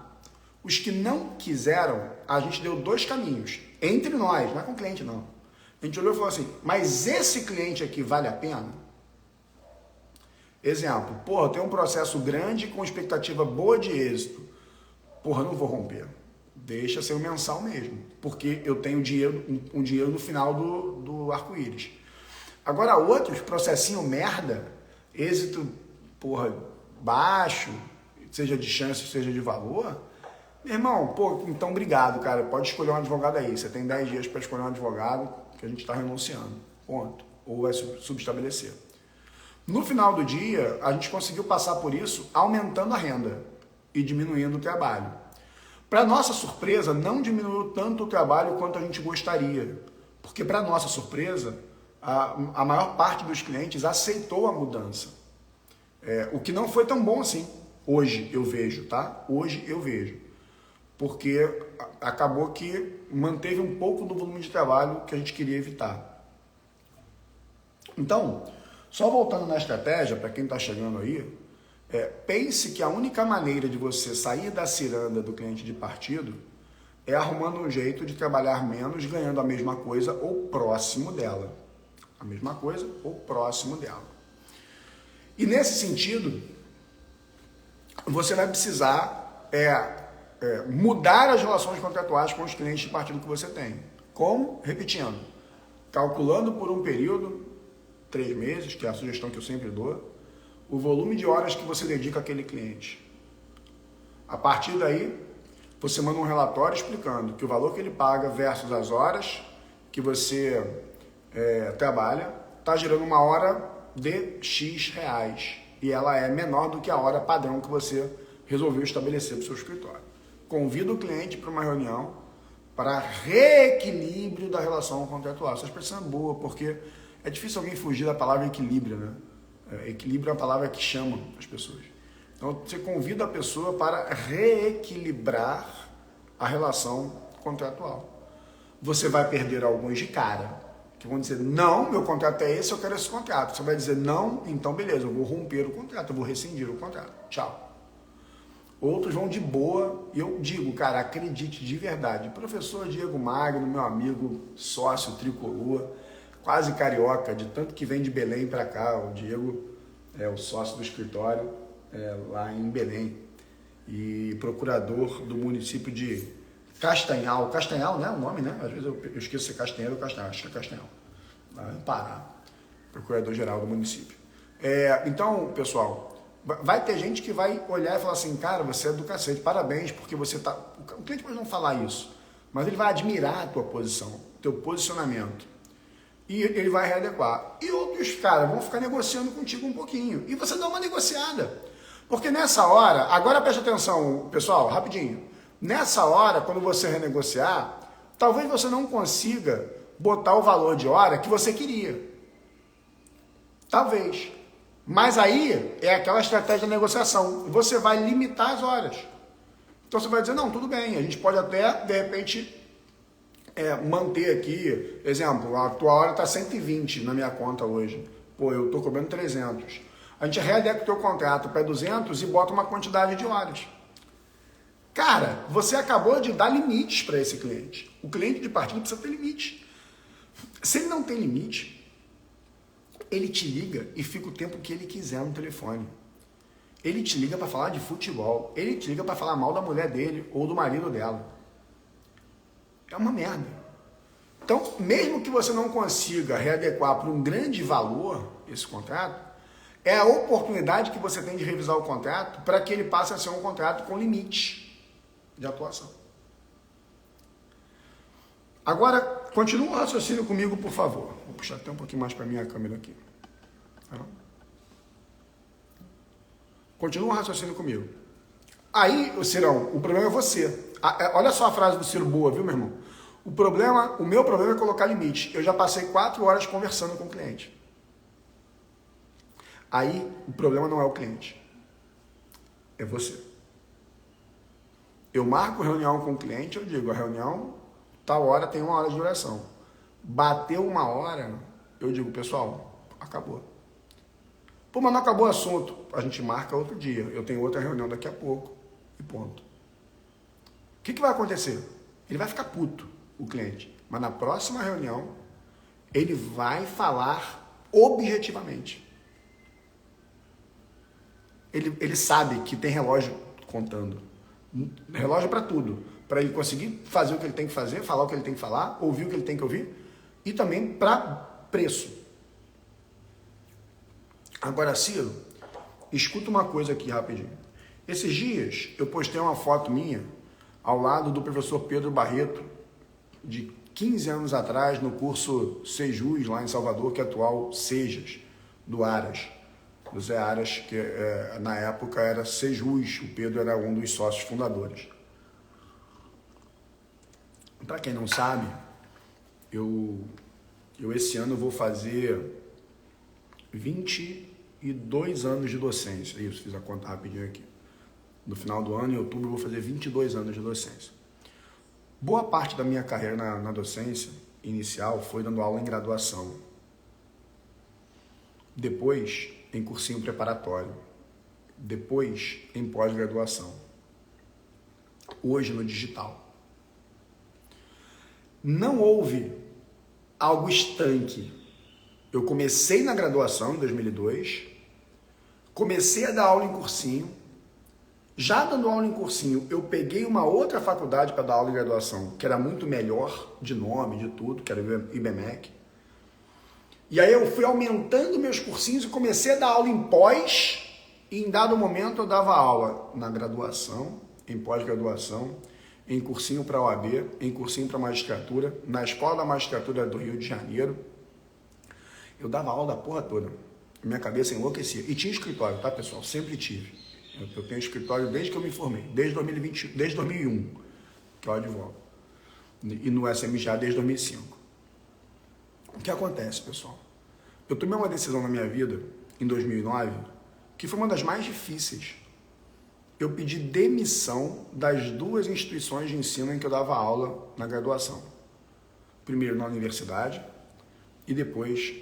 [SPEAKER 1] os que não quiseram, a gente deu 2 caminhos, entre nós, não é com o cliente não. A gente olhou e falou assim, mas esse cliente aqui vale a pena? Exemplo, porra, eu tenho um processo grande com expectativa boa de êxito. Porra, não vou romper. Deixa ser o mensal mesmo, porque eu tenho um dinheiro no final do arco-íris. Agora outros, processinho merda, êxito, porra, baixo, seja de chance, seja de valor, meu irmão, pô, então obrigado, cara, pode escolher um advogado aí, você tem 10 dias para escolher um advogado que a gente está renunciando, ponto, ou vai subestabelecer. No final do dia, a gente conseguiu passar por isso aumentando a renda e diminuindo o trabalho. Para nossa surpresa, não diminuiu tanto o trabalho quanto a gente gostaria, porque para nossa surpresa, a maior parte dos clientes aceitou a mudança. O que não foi tão bom assim. Hoje eu vejo, tá? Hoje eu vejo. Porque acabou que manteve um pouco do volume de trabalho que a gente queria evitar. Então, só voltando na estratégia, para quem está chegando aí, pense que a única maneira de você sair da ciranda do cliente de partido é arrumando um jeito de trabalhar menos, ganhando a mesma coisa ou próximo dela. A mesma coisa ou próximo dela. E nesse sentido, você vai precisar mudar as relações contratuais com os clientes de partido que você tem. Como? Repetindo, calculando por um período, 3 meses, que é a sugestão que eu sempre dou, o volume de horas que você dedica àquele cliente. A partir daí, você manda um relatório explicando que o valor que ele paga versus as horas que você trabalha, está gerando uma hora de X reais. E ela é menor do que a hora padrão que você resolveu estabelecer para o seu escritório. Convida o cliente para uma reunião para reequilíbrio da relação contratual. Essa expressão é boa, porque é difícil alguém fugir da palavra equilíbrio, né? Equilíbrio é uma palavra que chama as pessoas. Então, você convida a pessoa para reequilibrar a relação contratual. Você vai perder alguns de cara, que vão dizer, não, meu contrato é esse, eu quero esse contrato. Você vai dizer, não, então beleza, eu vou romper o contrato, eu vou rescindir o contrato. Tchau. Outros vão de boa, e eu digo, cara, acredite de verdade. Professor Diego Magno, meu amigo, sócio tricolor, quase carioca, de tanto que vem de Belém para cá, o Diego é o sócio do escritório lá em Belém, e procurador do município de Castanhal. Castanhal, né? O nome, né? Às vezes eu esqueço se é Castanheiro ou Castanhal. Acho que é Castanhal. Lá em Pará. Procurador-geral do município. Então, pessoal, vai ter gente que vai olhar e falar assim, cara, você é do cacete, parabéns, porque você tá... O cliente pode não falar isso, mas ele vai admirar a tua posição, o teu posicionamento. E ele vai readequar. E outros, cara, vão ficar negociando contigo um pouquinho. E você dá uma negociada. Porque nessa hora, agora preste atenção, pessoal, rapidinho. Nessa hora, quando você renegociar, talvez você não consiga botar o valor de hora que você queria. Talvez. Mas aí é aquela estratégia de negociação. Você vai limitar as horas. Então você vai dizer, não, tudo bem, a gente pode até, de repente, manter aqui, exemplo, a tua hora está 120 na minha conta hoje. Pô, eu estou cobrando 300. A gente readequa o teu contrato para 200 e bota uma quantidade de horas. Cara, você acabou de dar limites para esse cliente. O cliente de partido precisa ter limite. Se ele não tem limite, ele te liga e fica o tempo que ele quiser no telefone. Ele te liga para falar de futebol. Ele te liga para falar mal da mulher dele ou do marido dela. É uma merda. Então, mesmo que você não consiga readequar para um grande valor esse contrato, É a oportunidade que você tem de revisar o contrato para que ele passe a ser um contrato com limite de atuação. Agora, continua o raciocínio comigo, por favor. Vou puxar até um pouquinho mais para a minha câmera aqui. Tá? Continua o raciocínio comigo. Aí, Cirão, o problema é você. Olha só a frase do Ciro boa, viu, meu irmão? O meu problema é colocar limite. Eu já passei 4 horas conversando com o cliente. Aí, o problema não é o cliente. É você. Eu marco reunião com o cliente, eu digo, a reunião, tal hora tem 1 hora de duração. Bateu 1 hora, eu digo, pessoal, acabou. Pô, mas não acabou o assunto. A gente marca outro dia. Eu tenho outra reunião daqui a pouco. E ponto. O que vai acontecer? Ele vai ficar puto, o cliente. Mas na próxima reunião, ele vai falar objetivamente. Ele sabe que tem relógio contando. Relógio para tudo. Para ele conseguir fazer o que ele tem que fazer, falar o que ele tem que falar, ouvir o que ele tem que ouvir. E também para preço. Agora, Ciro, escuta uma coisa aqui rapidinho. Esses dias eu postei uma foto minha ao lado do professor Pedro Barreto, de 15 anos atrás, no curso Sejus, lá em Salvador, que é atual Sejas, do Aras. Do Zé Aras, que na época era Sejus, o Pedro era um dos sócios fundadores. Para quem não sabe, eu esse ano vou fazer 22 anos de docência. Isso, fiz a conta rapidinho aqui. No final do ano, em outubro, eu vou fazer 22 anos de docência. Boa parte da minha carreira na docência inicial foi dando aula em graduação. Depois, em cursinho preparatório. Depois, em pós-graduação. Hoje, no digital. Não houve algo estanque. Eu comecei na graduação, em 2002. Comecei a dar aula em cursinho. Já dando aula em cursinho, eu peguei uma outra faculdade para dar aula em graduação, que era muito melhor, de nome, de tudo, que era o IBMEC. E aí eu fui aumentando meus cursinhos e comecei a dar aula em pós, e em dado momento eu dava aula na graduação, em pós-graduação, em cursinho para OAB, em cursinho para magistratura, na Escola da Magistratura do Rio de Janeiro. Eu dava aula da porra toda. Minha cabeça enlouquecia. E tinha escritório, tá, pessoal? Sempre tive. Eu tenho escritório desde que eu me formei, desde 2001, que eu advogo. E no SMJ desde 2005. O que acontece, pessoal? Eu tomei uma decisão na minha vida, em 2009, que foi uma das mais difíceis. Eu pedi demissão das 2 instituições de ensino em que eu dava aula na graduação. Primeiro na universidade e depois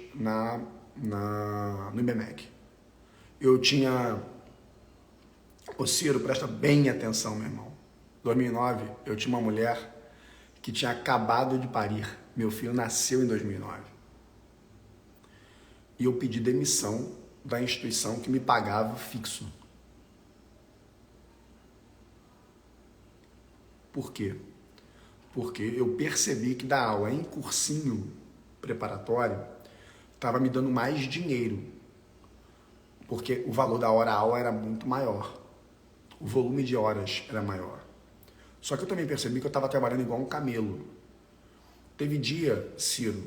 [SPEAKER 1] no IBMEC. Eu tinha... Ô Ciro, presta bem atenção, meu irmão. Em 2009, eu tinha uma mulher que tinha acabado de parir. Meu filho nasceu em 2009. E eu pedi demissão da instituição que me pagava fixo. Por quê? Porque eu percebi que dar aula em cursinho preparatório estava me dando mais dinheiro. Porque o valor da hora-aula era muito maior. O volume de horas era maior. Só que eu também percebi que eu estava trabalhando igual um camelo. Teve dia, Ciro,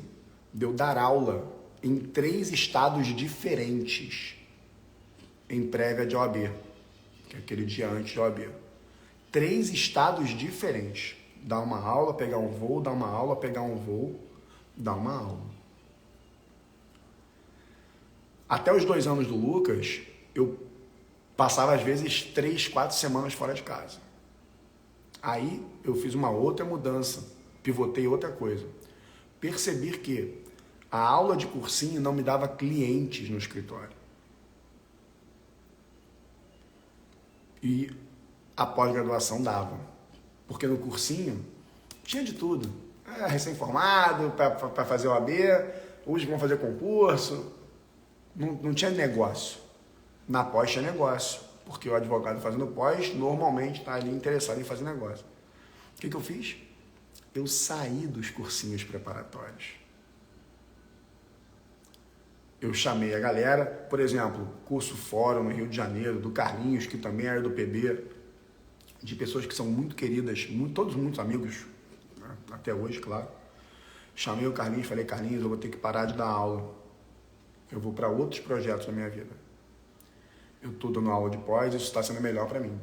[SPEAKER 1] de eu dar aula em 3 estados diferentes em prévia de OAB, que é aquele dia antes de OAB. 3 estados diferentes. Dar uma aula, pegar um voo, dar uma aula, pegar um voo, dar uma aula. Até os 2 anos do Lucas, eu passava às vezes 3, 4 semanas fora de casa. Aí eu fiz uma outra mudança, pivotei outra coisa. Percebi que a aula de cursinho não me dava clientes no escritório. E a pós-graduação dava. Porque no cursinho tinha de tudo. Recém-formado, para fazer OAB, hoje vão fazer concurso. Não tinha negócio. Na pós tinha negócio, porque o advogado fazendo pós normalmente está ali interessado em fazer negócio. O que eu fiz? Eu saí dos cursinhos preparatórios. Eu chamei a galera, por exemplo, curso Fórum no Rio de Janeiro, do Carlinhos, que também era do PB, de pessoas que são muito queridas, todos muitos amigos, né, até hoje, claro. Chamei o Carlinhos e falei, Carlinhos, eu vou ter que parar de dar aula. Eu vou para outros projetos da minha vida. Eu estou dando aula de pós, isso está sendo melhor para mim.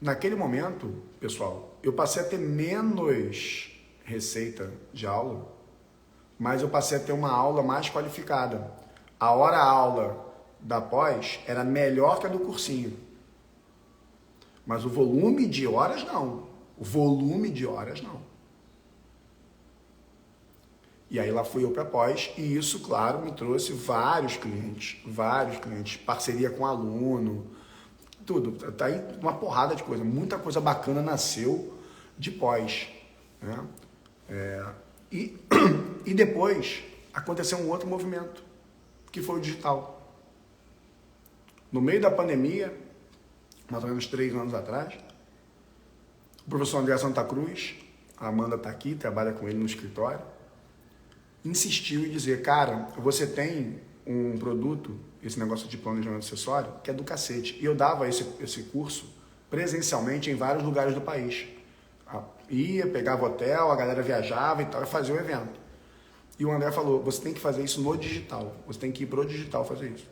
[SPEAKER 1] Naquele momento, pessoal, eu passei a ter menos receita de aula, mas eu passei a ter uma aula mais qualificada. A hora-aula da pós era melhor que a do cursinho. Mas o volume de horas, não. O volume de horas, não. E aí lá fui eu para pós, e isso, claro, me trouxe vários clientes, parceria com aluno, tudo. Tá aí uma porrada de coisa, muita coisa bacana nasceu de pós, né? E depois aconteceu um outro movimento, que foi o digital. No meio da pandemia, mais ou menos 3 anos atrás, o professor André Santa Cruz, a Amanda está aqui, trabalha com ele no escritório, insistiu em dizer, cara, você tem um produto, esse negócio de planejamento acessório, que é do cacete. E eu dava esse curso presencialmente em vários lugares do país. Ia, pegava hotel, a galera viajava e tal, e fazia o evento. E o André falou, você tem que fazer isso no digital, você tem que ir pro digital fazer isso.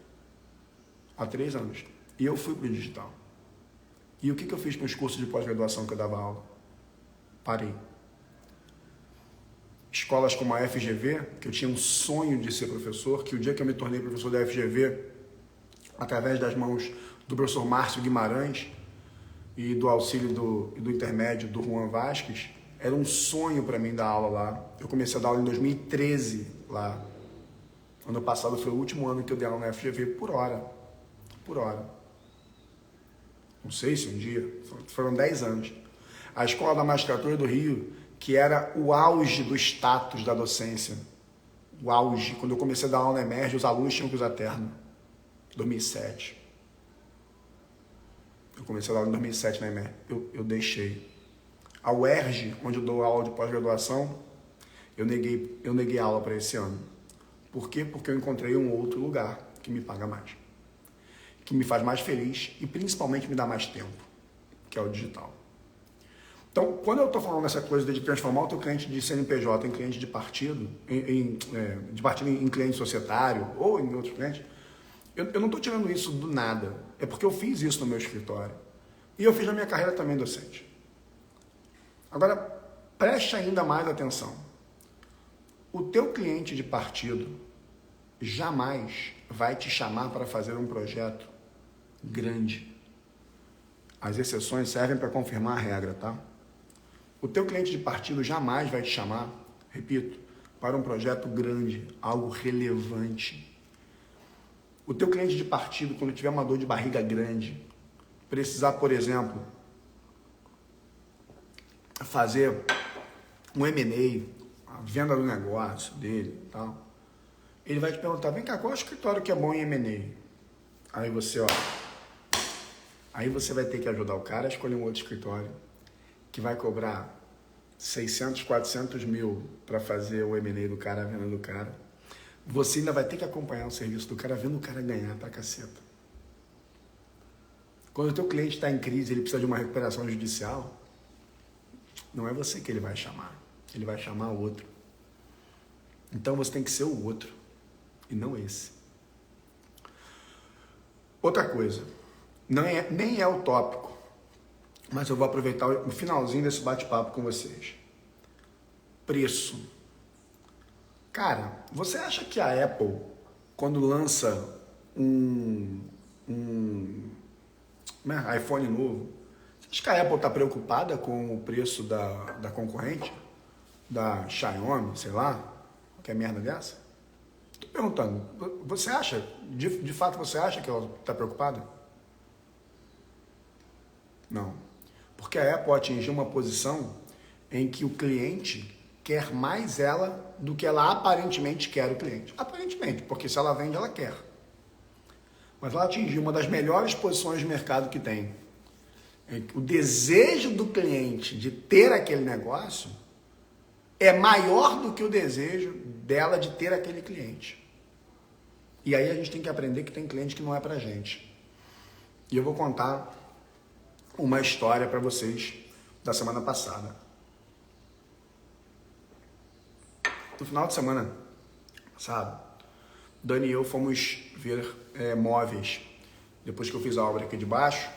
[SPEAKER 1] Há 3 anos. E eu fui pro digital. E o que eu fiz com os cursos de pós-graduação que eu dava aula? Parei. Escolas como a FGV, que eu tinha um sonho de ser professor, que o dia que eu me tornei professor da FGV, através das mãos do professor Márcio Guimarães e do auxílio do intermédio do Juan Vasques, era um sonho para mim dar aula lá. Eu comecei a dar aula em 2013 lá. Ano passado foi o último ano que eu dei aula na FGV por hora. Por hora. Não sei se um dia. Foram 10 anos. A Escola da Magistratura do Rio, que era o auge do status da docência. O auge. Quando eu comecei a dar aula na Emerge, os alunos tinham que usar terno. 2007. Eu comecei a dar aula em 2007 na Emerge. Eu deixei. A UERJ, onde eu dou aula de pós-graduação, eu neguei aula para esse ano. Por quê? Porque eu encontrei um outro lugar que me paga mais. Que me faz mais feliz e principalmente me dá mais tempo, que é o digital. Então, quando eu estou falando essa coisa de transformar o teu cliente de CNPJ em cliente de partido, de partido em cliente societário ou em outros clientes, eu não estou tirando isso do nada. É porque eu fiz isso no meu escritório. E eu fiz na minha carreira também docente. Agora, preste ainda mais atenção. O teu cliente de partido jamais vai te chamar para fazer um projeto grande. As exceções servem para confirmar a regra, tá? O teu cliente de partido jamais vai te chamar, repito, para um projeto grande, algo relevante. O teu cliente de partido, quando tiver uma dor de barriga grande, precisar, por exemplo, fazer um M&A, a venda do negócio dele e tal, ele vai te perguntar, vem cá, qual é o escritório que é bom em M&A? Aí você vai ter que ajudar o cara a escolher um outro escritório que vai cobrar 600, 400 mil para fazer o M&A do cara, a venda do cara. Você ainda vai ter que acompanhar o serviço do cara, vendo o cara ganhar pra caceta. Quando o teu cliente está em crise, ele precisa de uma recuperação judicial, não é você que ele vai chamar, ele vai chamar o outro. Então você tem que ser o outro e não esse. Outra coisa, nem é o tópico, mas eu vou aproveitar o finalzinho desse bate-papo com vocês. Preço. Cara, você acha que a Apple, quando lança um iPhone novo, você acha que a Apple está preocupada com o preço da concorrente? Da Xiaomi, sei lá, qualquer merda dessa? Estou perguntando, você acha, de fato você acha que ela está preocupada? Não. Porque a Apple atingiu uma posição em que o cliente quer mais ela do que ela aparentemente quer o cliente. Aparentemente, porque se ela vende, ela quer. Mas ela atingiu uma das melhores posições de mercado que tem. O desejo do cliente de ter aquele negócio é maior do que o desejo dela de ter aquele cliente. E aí a gente tem que aprender que tem cliente que não é pra gente. E eu vou contar uma história para vocês da semana passada. No final de semana passado, Dani e eu fomos ver móveis. Depois que eu fiz a obra aqui de baixo,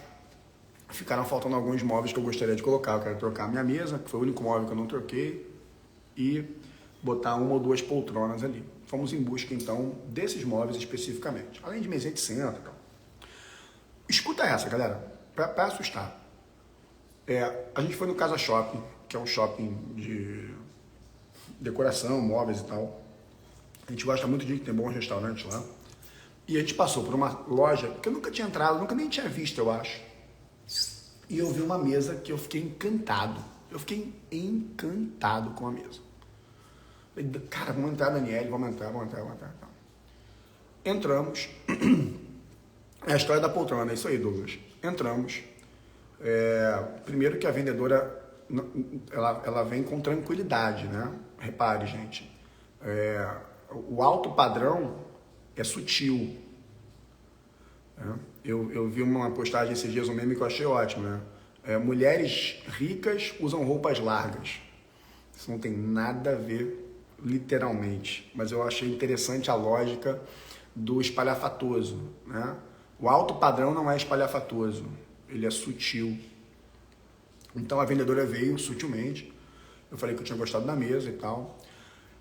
[SPEAKER 1] ficaram faltando alguns móveis que eu gostaria de colocar. Eu quero trocar a minha mesa, que foi o único móvel que eu não troquei, e botar uma ou duas poltronas ali. Fomos em busca, então, desses móveis especificamente. Além de mesinha de centro e tal. Escuta essa, galera, para assustar. A gente foi no Casa Shopping, que é um shopping de decoração, móveis e tal. A gente gosta muito de ter bons restaurantes lá. E a gente passou por uma loja que eu nunca tinha entrado, nunca nem tinha visto, eu acho. E eu vi uma mesa que eu fiquei encantado. Eu fiquei encantado com a mesa. Falei, cara, vamos entrar, Daniele, vamos entrar. Entramos. É a história da poltrona, é isso aí, Douglas. Entramos. Primeiro que a vendedora, ela vem com tranquilidade, né? Repare, gente. O alto padrão é sutil. Né? Eu vi uma postagem esses dias, um meme que eu achei ótimo, né? Mulheres ricas usam roupas largas. Isso não tem nada a ver, literalmente. Mas eu achei interessante a lógica do espalhafatoso, né? O alto padrão não é espalhafatoso, ele é sutil. Então a vendedora veio sutilmente. Eu falei que eu tinha gostado da mesa e tal.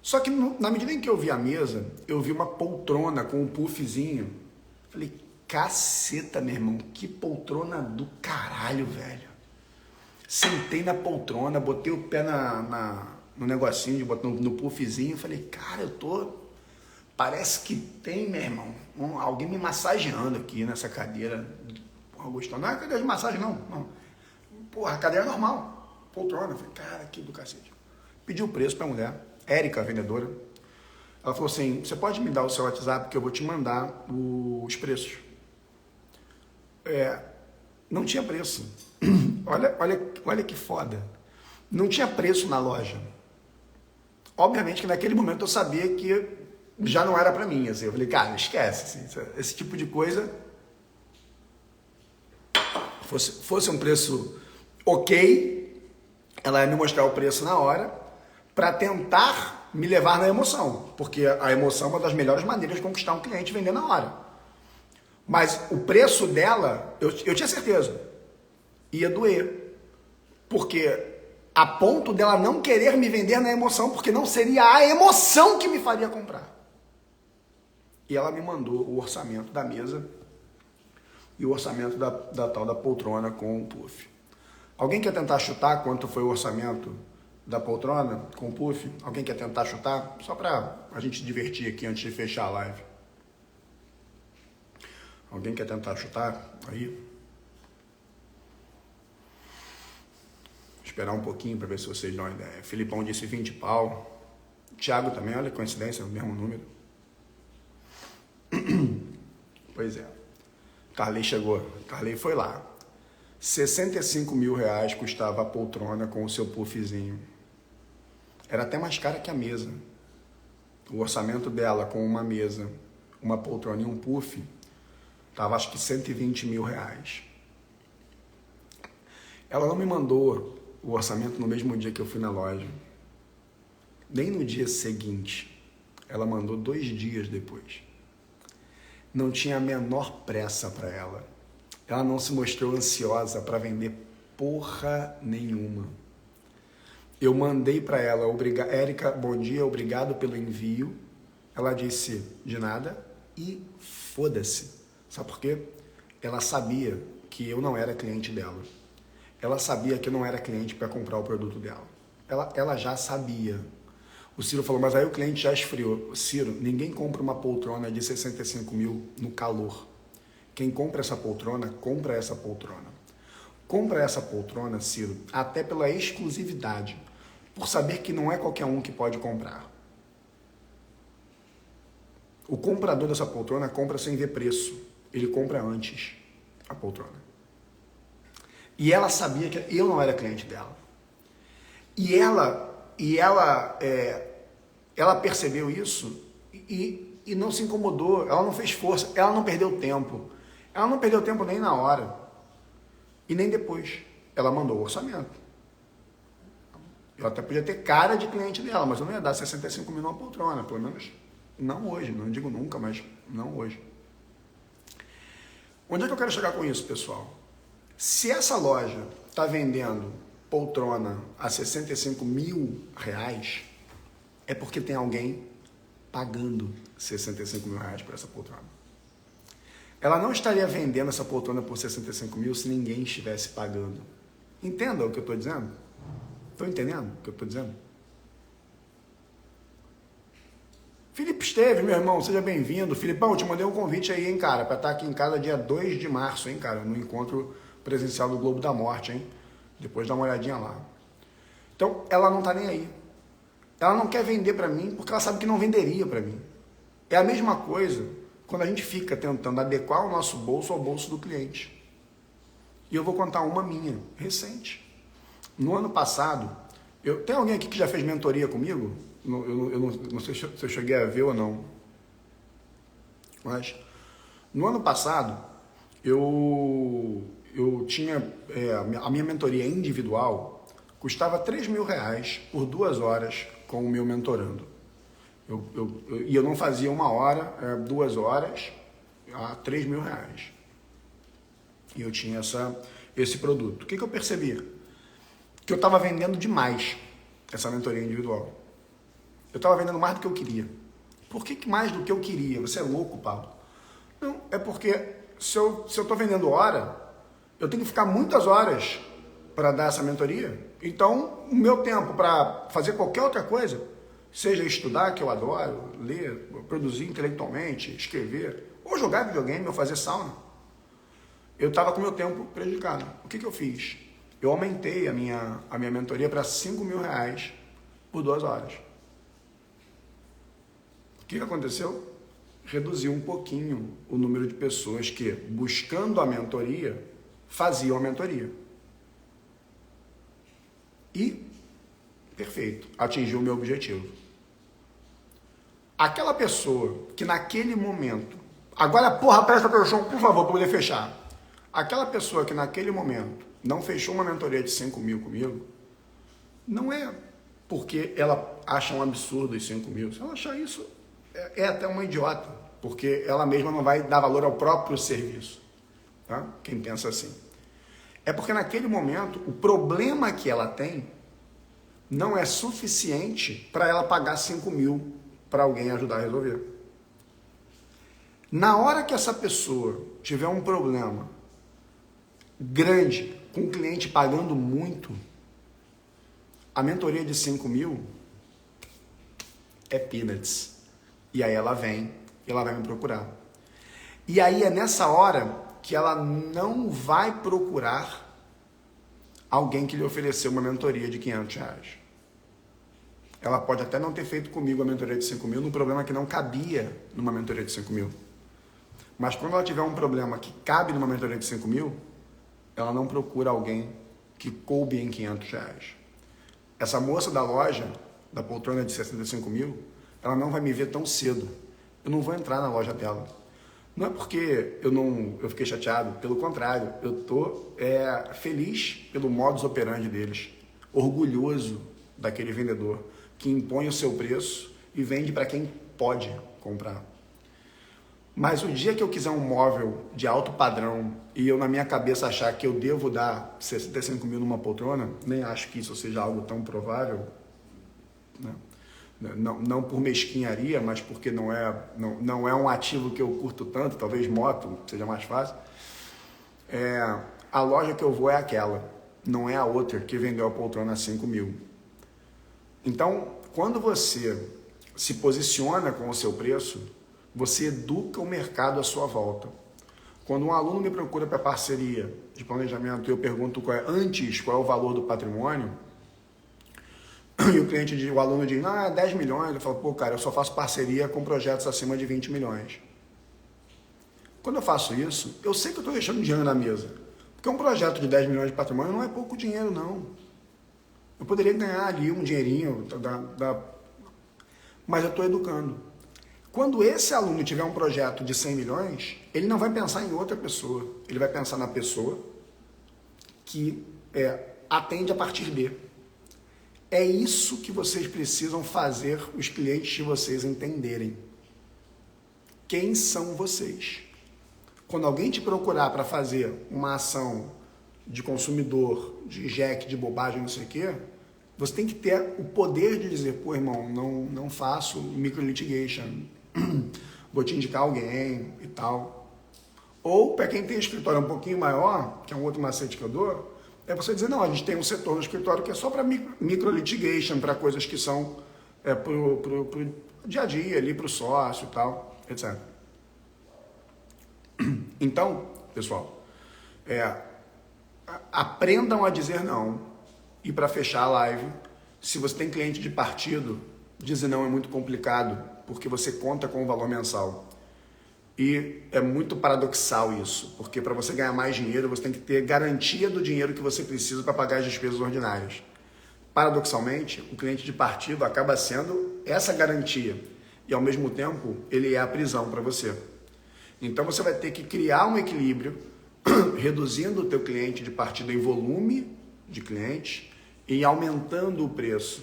[SPEAKER 1] Só que na medida em que eu vi a mesa, eu vi uma poltrona com um puffzinho. Falei, caceta, meu irmão, que poltrona do caralho, velho. Sentei na poltrona, botei o pé no negocinho, botar no puffzinho. Falei, cara, parece que tem, meu irmão, alguém me massageando aqui nessa cadeira. Porra, gostou? Não é cadeira de massagem, não. Porra, a cadeira é normal. Poltrona. Falei, cara, que do cacete. Pedi o preço pra mulher. Érica, a vendedora. Ela falou assim, você pode me dar o seu WhatsApp que eu vou te mandar os preços. Não tinha preço. Olha que foda. Não tinha preço na loja. Obviamente que naquele momento eu sabia que já não era pra mim. Assim. Eu falei, cara, esquece. Assim, esse tipo de coisa... Fosse um preço ok, ela ia me mostrar o preço na hora para tentar me levar na emoção. Porque a emoção é uma das melhores maneiras de conquistar um cliente vender na hora. Mas o preço dela, eu tinha certeza, ia doer. Porque a ponto dela não querer me vender na emoção, porque não seria a emoção que me faria comprar. E ela me mandou o orçamento da mesa e o orçamento da tal da poltrona com o puff. Alguém quer tentar chutar quanto foi o orçamento da poltrona com o puff? Alguém quer tentar chutar? Só para a gente divertir aqui antes de fechar a live. Alguém quer tentar chutar? Aí. Vou esperar um pouquinho para ver se vocês dão uma ideia. Filipão disse 20 pau. Thiago também, olha que coincidência, o mesmo número. Pois é. Carley chegou. Carley foi lá. 65 mil reais custava a poltrona com o seu puffzinho. Era até mais cara que a mesa. O orçamento dela com uma mesa, uma poltrona e um puff, tava acho que 120 mil reais. Ela não me mandou o orçamento no mesmo dia que eu fui na loja. Nem no dia seguinte. Ela mandou 2 dias depois. Não tinha a menor pressa para ela. Ela não se mostrou ansiosa para vender porra nenhuma. Eu mandei para ela, Érica, bom dia, obrigado pelo envio. Ela disse, de nada, e foda-se. Sabe por quê? Ela sabia que eu não era cliente dela. Ela sabia que eu não era cliente para comprar o produto dela. Ela já sabia. O Ciro falou, mas aí o cliente já esfriou. Ciro, ninguém compra uma poltrona de 65 mil no calor. Quem compra essa poltrona, compra essa poltrona. Compra essa poltrona, Ciro, até pela exclusividade, por saber que não é qualquer um que pode comprar. O comprador dessa poltrona compra sem ver preço. Ele compra antes a poltrona. E ela sabia que eu não era cliente dela. E ela percebeu isso e e não se incomodou, ela não fez força, ela não perdeu tempo. Ela não perdeu tempo nem na hora e nem depois. Ela mandou o orçamento. Eu até podia ter cara de cliente dela, mas eu não ia dar 65 mil numa poltrona, pelo menos não hoje, não digo nunca, mas não hoje. Onde é que eu quero chegar com isso, pessoal? Se essa loja está vendendo poltrona a 65 mil reais, é porque tem alguém pagando 65 mil reais por essa poltrona. Ela não estaria vendendo essa poltrona por 65 mil se ninguém estivesse pagando. Entenda o que eu estou dizendo? Estão entendendo o que eu estou dizendo? Felipe Esteves, meu irmão, seja bem-vindo. Filipão, eu te mandei um convite aí, hein, cara, para estar aqui em casa dia 2 de março, hein, cara, no encontro presencial do Globo da Morte, hein? Depois dá uma olhadinha lá. Então, ela não tá nem aí. Ela não quer vender para mim porque ela sabe que não venderia para mim. É a mesma coisa quando a gente fica tentando adequar o nosso bolso ao bolso do cliente. E eu vou contar uma minha, recente. No ano passado, tem alguém aqui que já fez mentoria comigo? Eu não sei se eu cheguei a ver ou não. Mas, no ano passado, eu tinha, a minha mentoria individual custava 3 mil reais por 2 horas com o meu mentorando. E eu não fazia 1 hora, 2 horas, a 3 mil reais. E eu tinha esse produto. O que eu percebi? Que eu estava vendendo demais essa mentoria individual. Eu estava vendendo mais do que eu queria. Por que mais do que eu queria? Você é louco, Paulo? Não, é porque se eu estou vendendo hora, eu tenho que ficar muitas horas para dar essa mentoria. Então, o meu tempo para fazer qualquer outra coisa, seja estudar, que eu adoro, ler, produzir intelectualmente, escrever, ou jogar videogame, ou fazer sauna, eu estava com o meu tempo prejudicado. O que eu fiz? Eu aumentei a minha mentoria para 5 mil reais por 2 horas. O que aconteceu? Reduziu um pouquinho o número de pessoas que, buscando a mentoria, faziam a mentoria. E, perfeito, atingiu o meu objetivo. Aquela pessoa que naquele momento... Agora, presta atenção, por favor, para poder fechar. Aquela pessoa que naquele momento não fechou uma mentoria de 5 mil comigo, não é porque ela acha um absurdo os 5 mil. Se ela achar isso, é até uma idiota, porque ela mesma não vai dar valor ao próprio serviço. Tá? Quem pensa assim. É porque naquele momento, o problema que ela tem não é suficiente para ela pagar 5 mil para alguém ajudar a resolver. Na hora que essa pessoa tiver um problema grande, com o cliente pagando muito, a mentoria de 5 mil é peanuts. E aí ela vai me procurar. E aí é nessa hora que ela não vai procurar alguém que lhe ofereceu uma mentoria de 500 reais. Ela pode até não ter feito comigo a mentoria de 5 mil num problema que não cabia numa mentoria de 5 mil. Mas quando ela tiver um problema que cabe numa mentoria de 5 mil, ela não procura alguém que coube em 500 reais. Essa moça da loja, da poltrona de 65 mil, ela não vai me ver tão cedo. Eu não vou entrar na loja dela. Não é porque eu fiquei chateado, pelo contrário, eu estou feliz pelo modus operandi deles, orgulhoso daquele vendedor que impõe o seu preço e vende para quem pode comprar. Mas o dia que eu quiser um móvel de alto padrão e eu na minha cabeça achar que eu devo dar 65 mil numa poltrona, nem acho que isso seja algo tão provável, né? Não por mesquinharia, mas porque não é um ativo que eu curto tanto, talvez moto seja mais fácil. A loja que eu vou é aquela, não é a outra que vendeu a poltrona a 5 mil. Então, quando você se posiciona com o seu preço, você educa o mercado à sua volta. Quando um aluno me procura para parceria de planejamento e eu pergunto qual é o valor do patrimônio, e o aluno diz, não, é 10 milhões, eu falo, pô, cara, eu só faço parceria com projetos acima de 20 milhões. Quando eu faço isso, eu sei que eu estou deixando dinheiro na mesa. Porque um projeto de 10 milhões de patrimônio não é pouco dinheiro, não. Eu poderia ganhar ali um dinheirinho, mas eu estou educando. Quando esse aluno tiver um projeto de 100 milhões, ele não vai pensar em outra pessoa, ele vai pensar na pessoa que atende a partir de. É isso que vocês precisam fazer os clientes de vocês entenderem. Quem são vocês? Quando alguém te procurar para fazer uma ação de consumidor, de jack, de bobagem, não sei o quê, você tem que ter o poder de dizer, pô, irmão, não faço micro-litigation, vou te indicar alguém e tal. Ou, para quem tem escritório um pouquinho maior, que é um outro macete que eu dou, é você dizer, não, a gente tem um setor no escritório que é só para micro-litigation, para coisas que são pro dia a dia, ali, pro sócio e tal, etc. Então, pessoal, aprendam a dizer não. E para fechar a live, se você tem cliente de partido, dizer não é muito complicado, porque você conta com o valor mensal. E é muito paradoxal isso, porque para você ganhar mais dinheiro, você tem que ter garantia do dinheiro que você precisa para pagar as despesas ordinárias. Paradoxalmente, o cliente de partido acaba sendo essa garantia. E ao mesmo tempo, ele é a prisão para você. Então você vai ter que criar um equilíbrio, reduzindo o teu cliente de partido em volume de clientes e aumentando o preço,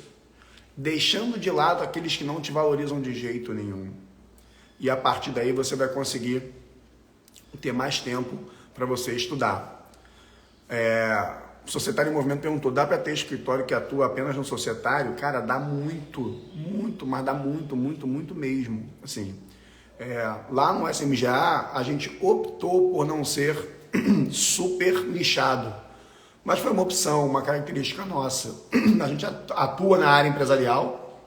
[SPEAKER 1] deixando de lado aqueles que não te valorizam de jeito nenhum. E a partir daí você vai conseguir ter mais tempo para você estudar. O Societário em Movimento perguntou, dá para ter escritório que atua apenas no societário? Cara, dá muito, mas dá muito mesmo. Assim, lá no SMGA, a gente optou por não ser super nichado. Mas foi uma opção, uma característica nossa. A gente atua na área empresarial,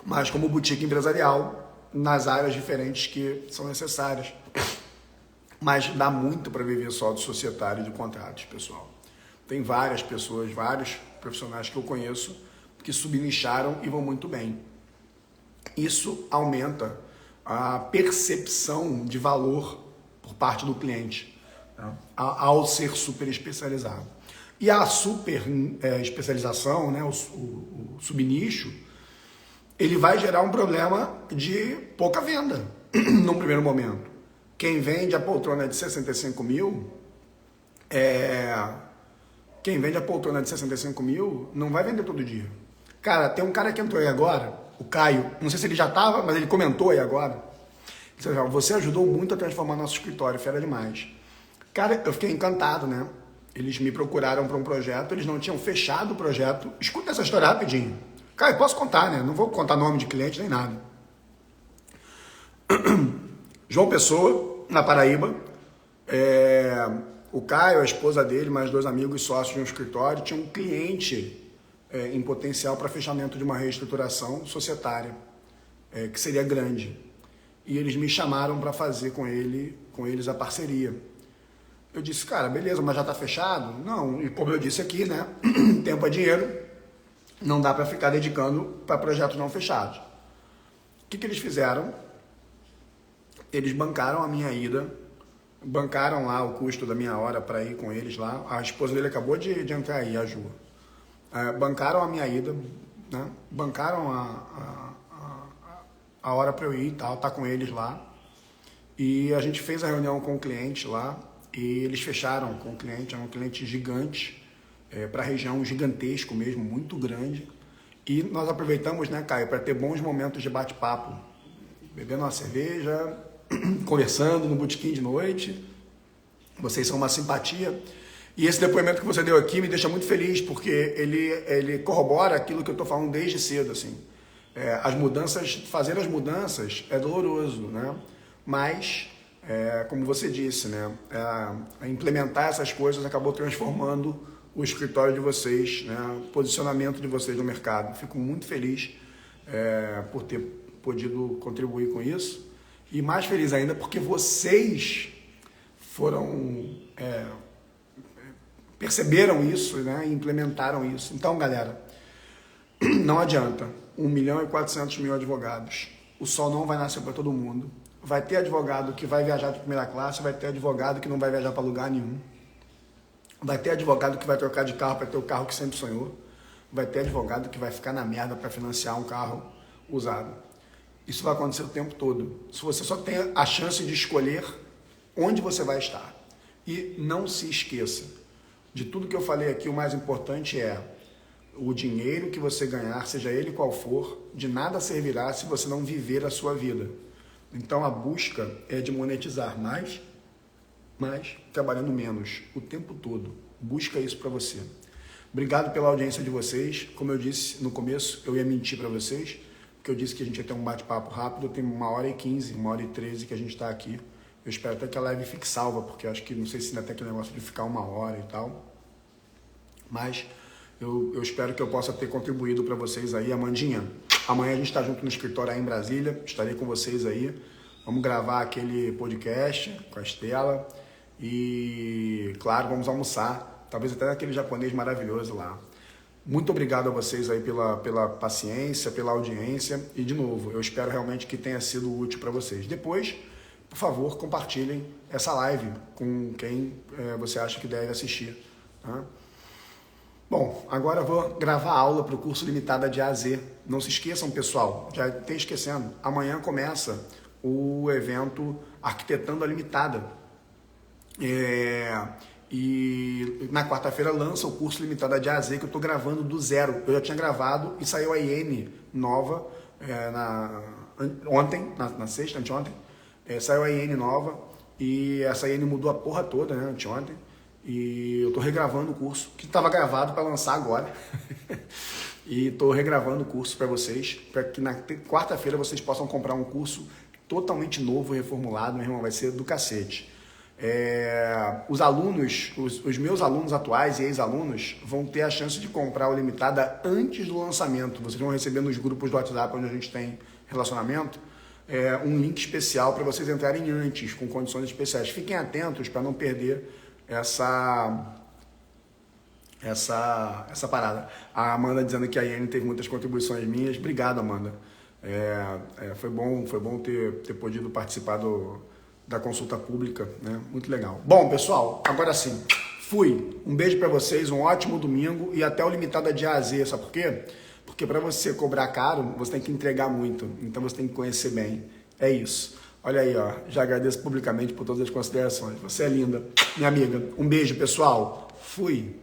[SPEAKER 1] mas como boutique empresarial, nas áreas diferentes que são necessárias. Mas dá muito para viver só do societário e de contratos, pessoal. Tem várias pessoas, vários profissionais que eu conheço que subnicharam e vão muito bem. Isso aumenta a percepção de valor por parte do cliente, tá? Ao ser super especializado. E a super especialização, né, o subnicho, ele vai gerar um problema de pouca venda num primeiro momento. Quem vende a poltrona de 65 mil, não vai vender todo dia. Cara, tem um cara que entrou aí agora, o Caio, não sei se ele já estava, mas ele comentou aí agora. Você ajudou muito a transformar nosso escritório, fera demais. Cara, eu fiquei encantado, né? Eles me procuraram para um projeto, eles não tinham fechado o projeto. Escuta essa história rapidinho. Caio, posso contar, né? Não vou contar nome de cliente nem nada. João Pessoa, na Paraíba. O Caio, a esposa dele, mais 2 amigos sócios de um escritório, tinha um cliente em potencial para fechamento de uma reestruturação societária, que seria grande. E eles me chamaram para fazer com eles a parceria. Eu disse, cara, beleza, mas já está fechado? Não, e como eu disse aqui, né? Tempo é dinheiro, não dá para ficar dedicando para projetos não fechados. O que eles fizeram? Eles bancaram a minha ida, bancaram lá o custo da minha hora para ir com eles lá. A esposa dele acabou de entrar aí, a Ju. Bancaram a minha ida, né? Bancaram a hora para eu ir e tal, tá com eles lá. E a gente fez a reunião com o cliente lá e eles fecharam com o cliente, era um cliente gigante, para a região, gigantesco mesmo, muito grande. E nós aproveitamos, né, Caio, para ter bons momentos de bate-papo, bebendo uma cerveja, conversando no botequim de noite. Vocês são uma simpatia. E esse depoimento que você deu aqui me deixa muito feliz, porque ele corrobora aquilo que eu estou falando desde cedo, assim. Fazer as mudanças é doloroso, né? Mas, como você disse, né? Implementar essas coisas acabou transformando o escritório de vocês, né? O posicionamento de vocês no mercado. Fico muito feliz por ter podido contribuir com isso. E mais feliz ainda porque vocês perceberam isso, né? E implementaram isso. Então, galera, não adianta. 1.400.000 advogados. O sol não vai nascer para todo mundo. Vai ter advogado que vai viajar de primeira classe, vai ter advogado que não vai viajar para lugar nenhum. Vai ter advogado que vai trocar de carro para ter o carro que sempre sonhou. vai ter advogado que vai ficar na merda para financiar um carro usado. Isso vai acontecer o tempo todo. Se você só tem a chance de escolher onde você vai estar. E não se esqueça, de tudo que eu falei aqui, o mais importante é o dinheiro que você ganhar, seja ele qual for, de nada servirá se você não viver a sua vida. Então a busca é de monetizar mais, mas trabalhando menos o tempo todo. Busca isso para você. Obrigado pela audiência de vocês. Como eu disse no começo, eu ia mentir para vocês, porque eu disse que a gente ia ter um bate-papo rápido. Tem 1h15, 1h13 que a gente está aqui. Eu espero até que a live fique salva, porque acho que não sei se ainda tem aquele negócio de ficar 1 hora e tal. Mas eu espero que eu possa ter contribuído para vocês aí. Amandinha, amanhã a gente está junto no escritório aí em Brasília. Estarei com vocês aí. Vamos gravar aquele podcast com a Estela. E, claro, vamos almoçar. Talvez até aquele japonês maravilhoso lá. Muito obrigado a vocês aí pela paciência, pela audiência. E, de novo, eu espero realmente que tenha sido útil para vocês. Depois, por favor, compartilhem essa live com quem você acha que deve assistir. Tá? Bom, agora eu vou gravar a aula para o curso Limitada de A a Z. Não se esqueçam, pessoal, já estou esquecendo, amanhã começa o evento Arquitetando a Limitada. E na quarta-feira lança o curso Limitada de A a Z, que eu estou gravando do zero. Eu já tinha gravado e saiu a IN nova ontem, na sexta, anteontem. Saiu a IN nova e essa IN mudou a porra toda, né, anteontem. E eu estou regravando o curso, que estava gravado para lançar agora. E estou regravando o curso para vocês, para que na quarta-feira vocês possam comprar um curso totalmente novo, reformulado, meu irmão, vai ser do cacete. Os alunos, os meus alunos atuais e ex-alunos vão ter a chance de comprar o Limitada antes do lançamento. Vocês vão receber nos grupos do WhatsApp onde a gente tem relacionamento, um link especial para vocês entrarem antes, com condições especiais. Fiquem atentos para não perder essa parada. A Amanda dizendo que a Iene teve muitas contribuições minhas. Obrigado, Amanda. Foi bom ter podido participar da consulta pública, né? Muito legal. Bom, pessoal, agora sim, fui. Um beijo para vocês, um ótimo domingo e até o Limitada de A a Z. Sabe por quê? Porque para você cobrar caro, você tem que entregar muito. Então você tem que conhecer bem. É isso. Olha aí, ó. Já agradeço publicamente por todas as considerações. Você é linda, minha amiga. Um beijo, pessoal. Fui.